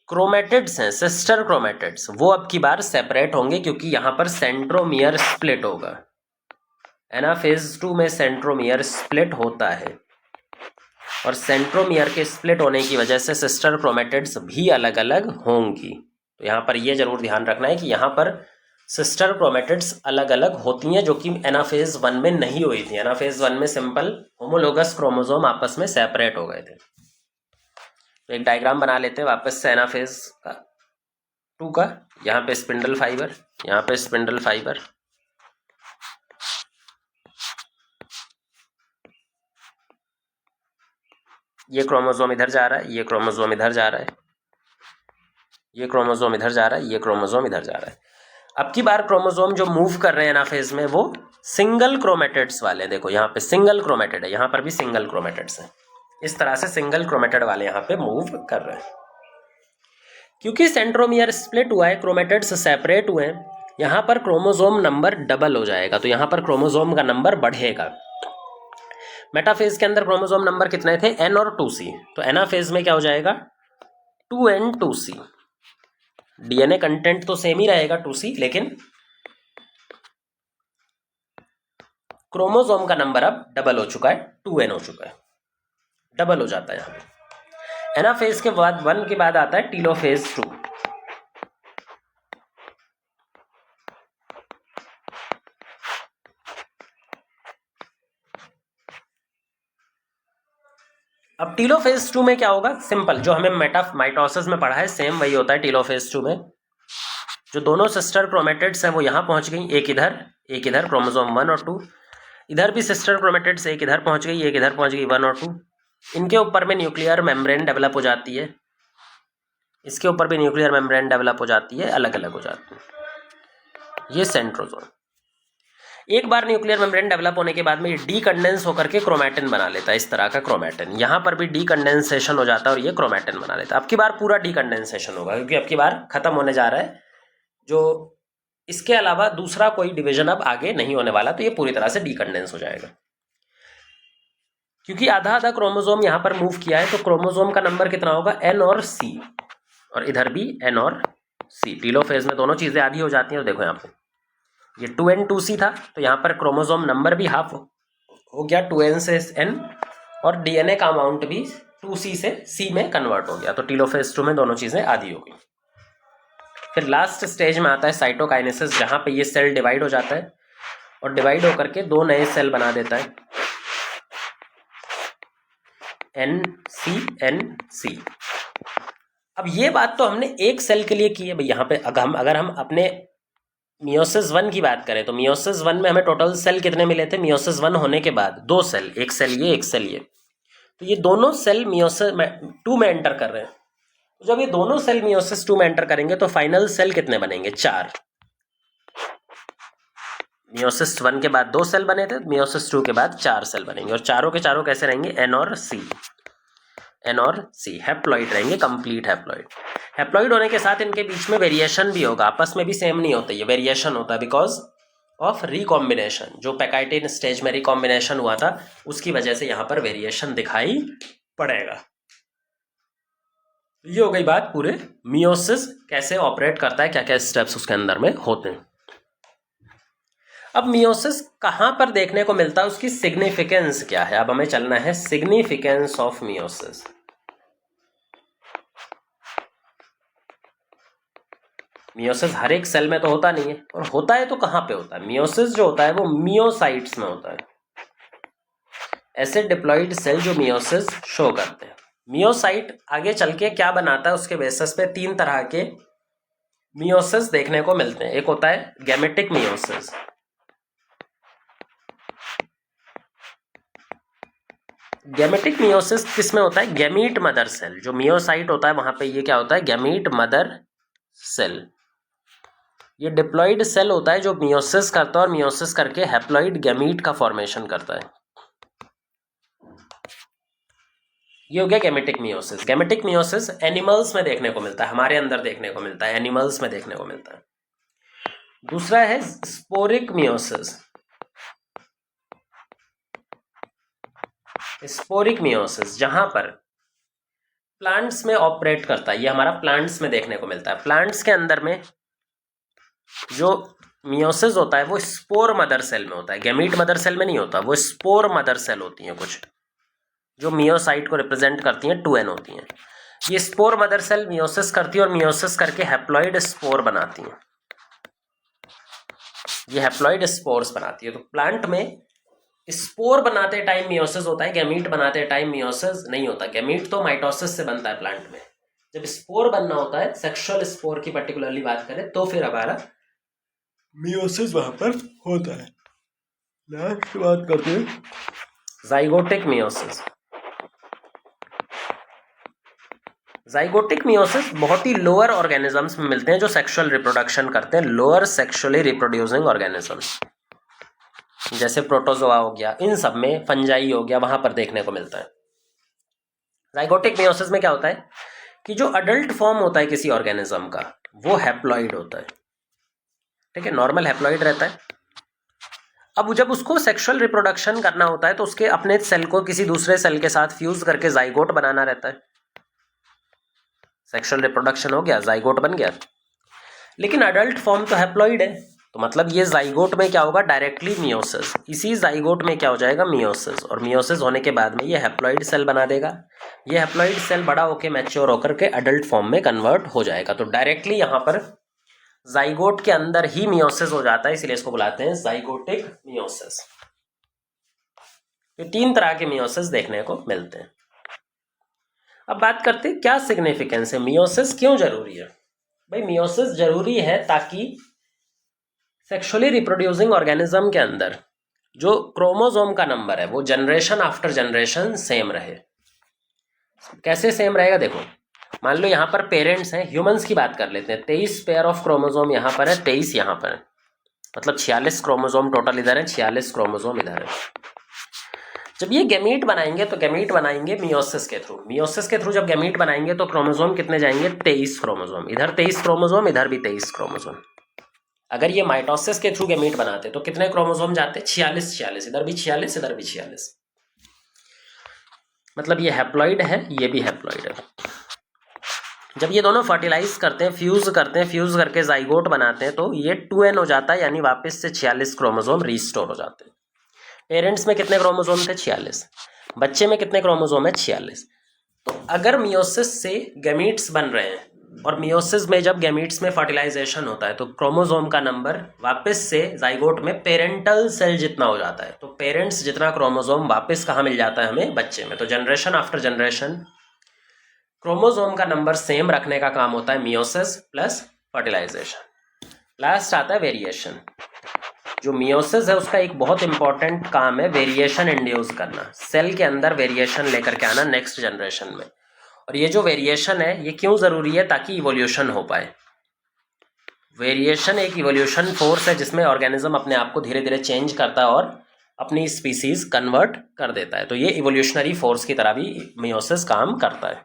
क्रोमेटिड्स हैं, सिस्टर क्रोमेटिड्स, वो अब की बार सेपरेट होंगे, क्योंकि यहाँ पर सेंट्रोमियर स्प्लिट होगा। एनाफेज 2 में सेंट्रोमियर स्प्लिट होता है, और सेंट्रोमियर के स्प्लिट होने की वजह से सिस्टर क्रोमेटिड्स भी अलग अलग होंगी। तो यहाँ पर ये जरूर ध्यान रखना है कि यहाँ पर सिस्टर क्रोमेटिड्स अलग अलग होती हैं, जो कि एनाफेज 1 में नहीं हुई थी। एनाफेज 1 में सिंपल होमोलोगस क्रोमोसोम आपस में सेपरेट हो गए थे। तो एक डायग्राम बना लेते हैं वापस से एनाफेज 2 का। यहाँ पे स्पिंडल फाइबर, यहाँ पे स्पिंडल फाइबर, ये क्रोमोसोम इधर जा रहा है, ये क्रोमोसोम इधर जा रहा है, ये क्रोमोसोम इधर जा रहा है, ये क्रोमोसोम इधर जा रहा है। अब की बार क्रोमोसोम जो मूव कर रहे हैं एनाफेज में वो सिंगल क्रोमेटिड्स वाले, देखो यहाँ पे सिंगल क्रोमेटिड है, यहाँ पर भी सिंगल क्रोमेटिड्स हैं। इस तरह से सिंगल क्रोमेटिड वाले यहाँ पे मूव कर रहे हैं। क्योंकि सेंट्रोमियर स्प्लिट हुआ है, क्रोमेटिड्स सेपरेट हुए हैं, यहाँ पर क्रोमोसोम नंबर डबल हो जाएगा, तो यहाँ पर क्रोमोसोम का नंबर बढ़ेगा। मेटाफेज के अंदर क्रोमोसोम नंबर कितने थे? N और 2C, तो एनाफेज में क्या हो जाएगा? 2N 2C। डीएनए कंटेंट तो सेम ही रहेगा 2C, लेकिन क्रोमोसोम का नंबर अब डबल हो चुका है, 2N हो चुका है, डबल हो जाता है यहाँ पे। एनाफेज के बाद 1 के बाद आता है टीलोफेज 2। अब टीलोफेज 2 में क्या होगा? सिंपल, जो हमें माइटोसिस में पढ़ा है सेम वही होता है टीलोफेज 2 में। जो दोनों सिस्टर क्रोमेटिड्स हैं वो यहाँ पहुँच गई, एक इधर क्रोमोसोम 1 और 2, इधर भी सिस्टर क्रोमेटिड्स एक इधर पहुँच गई, एक इधर पहुँच गई 1 और 2। इनके ऊपर में न्यूक्लियर मेम्ब्रेन डेवलप हो जाती है, इसके ऊपर भी न्यूक्लियर मेम्ब्रेन डेवलप हो जाती है, अलग अलग हो जाती है। ये सेंट्रोजोम। एक बार न्यूक्लियर मेम्ब्रेन डेवलप होने के बाद में ये डीकंडेंस होकर के क्रोमैटिन बना लेता है, इस तरह का क्रोमैटिन। यहाँ पर भी डीकंडेंसेशन हो जाता है और ये क्रोमैटिन बना लेता है। अब की बार पूरा डीकंडेंसेशन होगा, क्योंकि अब की बार खत्म होने जा रहा है, जो इसके अलावा दूसरा कोई डिवीजन अब आगे नहीं होने वाला, तो ये पूरी तरह से डीकंडेंस हो जाएगा। क्योंकि आधा आधा क्रोमोसोम यहाँ पर मूव किया है, तो क्रोमोसोम का नंबर कितना होगा? N और C, और इधर भी N और C। टीलोफेज में दोनों चीजें आधी हो जाती हैं। तो देखो यहाँ पे ये 2N 2C था, तो यहाँ पर क्रोमोसोम नंबर भी हाफ हो गया, 2N से N, और डीएनए का अमाउंट भी 2C से C में कन्वर्ट हो गया। तो टीलोफेज 2 में दोनों चीजें आधी हो गई। फिर लास्ट स्टेज में आता है साइटोकाइनेसिस, जहाँ पे ये सेल डिवाइड हो जाता है और डिवाइड होकर के 2 नए सेल बना देता है। NC। अब ये बात तो हमने एक सेल के लिए की है भाई। यहाँ पे अगर हम अपने मियोसिस 1 की बात करें तो मियोसिस 1 में हमें टोटल सेल कितने मिले थे? मियोसिस 1 होने के बाद 2 सेल, एक सेल ये, एक सेल ये। तो ये दोनों सेल मियोसिस 2 में एंटर कर रहे हैं। तो जब ये दोनों सेल मियोसिस 2 में एंटर करेंगे तो फाइनल सेल कितने बनेंगे? 4। मियोसिस 1 के बाद 2 सेल बने थे, मियोसिस 2 के बाद 4 सेल बनेंगे। और चारों के चारों कैसे रहेंगे? N और C हैप्लॉइड रहेंगे, कंप्लीट हैप्लॉइड। हैप्लॉइड होने के साथ इनके बीच में वेरिएशन भी होगा, आपस में भी सेम नहीं होता, ये वेरिएशन होता है बिकॉज ऑफ रिकॉम्बिनेशन। जो पैकाइटिन स्टेज में रिकॉम्बिनेशन हुआ था उसकी वजह से यहाँ पर वेरिएशन दिखाई पड़ेगा। ये हो गई बात पूरे मियोसिस कैसे ऑपरेट करता है, क्या क्या स्टेप्स उसके अंदर में होते हैं। अब मियोसिस कहाँ पर देखने को मिलता है, उसकी सिग्निफिकेंस क्या है? अब हमें चलना है सिग्निफिकेंस ऑफ मियोसिस। मियोसिस हर एक सेल में तो होता नहीं है, और होता है तो कहाँ पे होता है? मियोसिस जो होता है वो मियोसाइट्स में होता है। ऐसे डिप्लॉइड सेल जो मियोसिस शो करते हैं। मियोसाइट आगे चल के क्या बनाता है उसके बेसिस पे 3 तरह के मियोसिस देखने को मिलते हैं। एक होता है गैमेटिक मियोसिस। गैमेटिक मियोसिस किसमें होता है? Gamete mother cell. जो मियोसाइट होता है वहां पे ये क्या होता है? Gamete mother cell. ये डिप्लॉइड सेल होता है जो मियोसिस करता है और मियोसिस करके हैप्लॉइड गैमीट का फॉर्मेशन करता है। ये हो गया gametic meiosis. Gametic meiosis animals में देखने को मिलता है, हमारे अंदर देखने को मिलता है, एनिमल्स में देखने को मिलता है। दूसरा है स्पोरिक मियोसिस। स्पोरिक मियोसिस जहां पर प्लांट्स में ऑपरेट करता है, ये हमारा प्लांट्स में देखने को मिलता है। प्लांट्स के अंदर में जो मियोसिस होता है वो स्पोर मदर सेल में होता है, गैमीट मदर सेल में नहीं होता। वो स्पोर मदर सेल होती हैं कुछ, जो मियोसाइट को रिप्रेजेंट करती हैं, 2N होती हैं। ये स्पोर मदर सेल मियोसिस करती है और मियोसिस करके हैप्लॉइड स्पोर बनाती हैं। ये हैप्लॉइड स्पोर्स बनाती है। तो प्लांट में स्पोर बनाते टाइम मियोसिस होता है, गैमीट बनाते टाइम मियोसिस नहीं होता। गैमीट तो माइटोसिस से बनता है प्लांट में। जब स्पोर बनना होता है, सेक्सुअल स्पोर की पर्टिकुलरली बात करें, तो फिर हमारा मियोसिस वहां पर होता है। नेक्स्ट बात करते हैं जाइगोटिक मियोसिस। जाइगोटिक मियोसिस बहुत ही लोअर ऑर्गेनिजम्स में मिलते हैं जो सेक्सुअल रिप्रोडक्शन करते हैं, लोअर सेक्सुअली रिप्रोड्यूसिंग ऑर्गेनिजम्स, जैसे प्रोटोजोआ हो गया, इन सब में, फंजाई हो गया, वहां पर देखने को मिलता है। जाइगोटिक मियोसिस में क्या होता है कि जो अडल्ट फॉर्म होता है किसी ऑर्गेनिज्म का वो हैप्लॉइड होता है, ठीक है, नॉर्मल हैप्लॉइड रहता है। अब जब उसको सेक्सुअल रिप्रोडक्शन करना होता है तो उसके अपने सेल को किसी दूसरे सेल के साथ फ्यूज करके जाइगोट बनाना रहता है। सेक्सुअल रिप्रोडक्शन हो गया, जाइगोट बन गया। लेकिन अडल्ट फॉर्म तो हैप्लॉइड है, तो मतलब ये जाइगोट में क्या होगा? Directly meiosis. इसी जाइगोट में क्या हो जाएगा? मियोसिस। और मियोसिस होने के बाद में ये हैप्लॉइड सेल बना देगा। ये हैप्लॉइड सेल बड़ा होकर मैच्योर होकर के अडल्ट फॉर्म में कन्वर्ट हो जाएगा। तो डायरेक्टली यहाँ पर जाइगोट के अंदर ही मियोसिस हो जाता है, इसलिए इसको बुलाते हैं जाइगोटिक मियोसिस। ये 3 तरह के मियोसिस देखने को मिलते हैं। अब बात करते हैं क्या सिग्निफिकेंस है, मियोसिस क्यों जरूरी है? भाई मियोसिस जरूरी है ताकि सेक्सुअली रिप्रोड्यूसिंग ऑर्गेनिज्म के अंदर जो क्रोमोसोम का नंबर है वो जनरेशन आफ्टर जनरेशन सेम रहे। कैसे सेम रहेगा? देखो, मान लो यहाँ पर पेरेंट्स हैं, ह्यूमंस की बात कर लेते हैं, 23 पेयर ऑफ क्रोमोसोम यहाँ पर है, 23 यहाँ पर है, मतलब 46 क्रोमोसोम टोटल इधर है, 46 क्रोमोसोम इधर है। जब ये गैमीट बनाएंगे तो गैमीट बनाएंगे मियोसिस के थ्रू। मियोसिस के थ्रू जब गैमीट बनाएंगे तो क्रोमोसोम कितने जाएंगे? 23 क्रोमोसोम। इधर 23 क्रोमोसोम, इधर भी 23 क्रोमोसोम। अगर ये माइटोसिस के थ्रू गैमीट बनाते तो कितने क्रोमोसोम जाते? 46, इधर भी 46, इधर भी 46। मतलब ये हैप्लॉइड है, ये भी हैप्लॉइड है। जब ये दोनों फर्टिलाइज करते हैं, फ्यूज करते हैं, फ्यूज करके जाइगोट बनाते हैं तो ये 2N हो जाता है, यानी वापस से 46 क्रोमोसोम रिस्टोर हो जाते हैं। पेरेंट्स में कितने क्रोमोसोम थे? 46। बच्चे में कितने क्रोमोसोम है? 46। तो अगर मियोसिस से गैमीट्स बन रहे हैं और मियोसिस में जब गैमीट्स में फर्टिलाइजेशन होता है तो क्रोमोसोम का नंबर वापस से जाइगोट में पेरेंटल सेल जितना हो जाता है, तो पेरेंट्स जितना क्रोमोसोम वापस कहाँ मिल जाता है हमें, बच्चे में। तो जनरेशन आफ्टर जनरेशन क्रोमोसोम का नंबर सेम रखने का काम होता है मियोसिस प्लस फर्टिलाइजेशन। लास्ट आता है वेरिएशन। जो मियोसिस है उसका एक बहुत इंपॉर्टेंट काम है वेरिएशन इंड्यूस करना, सेल के अंदर वेरिएशन लेकर के आना नेक्स्ट जनरेशन में। और ये जो वेरिएशन है ये क्यों ज़रूरी है, ताकि इवोल्यूशन हो पाए। वेरिएशन एक इवोल्यूशन फोर्स है जिसमें ऑर्गेनिज्म अपने आप को धीरे धीरे चेंज करता है और अपनी स्पीसीज कन्वर्ट कर देता है। तो ये इवोल्यूशनरी फोर्स की तरह भी मियोसिस काम करता है।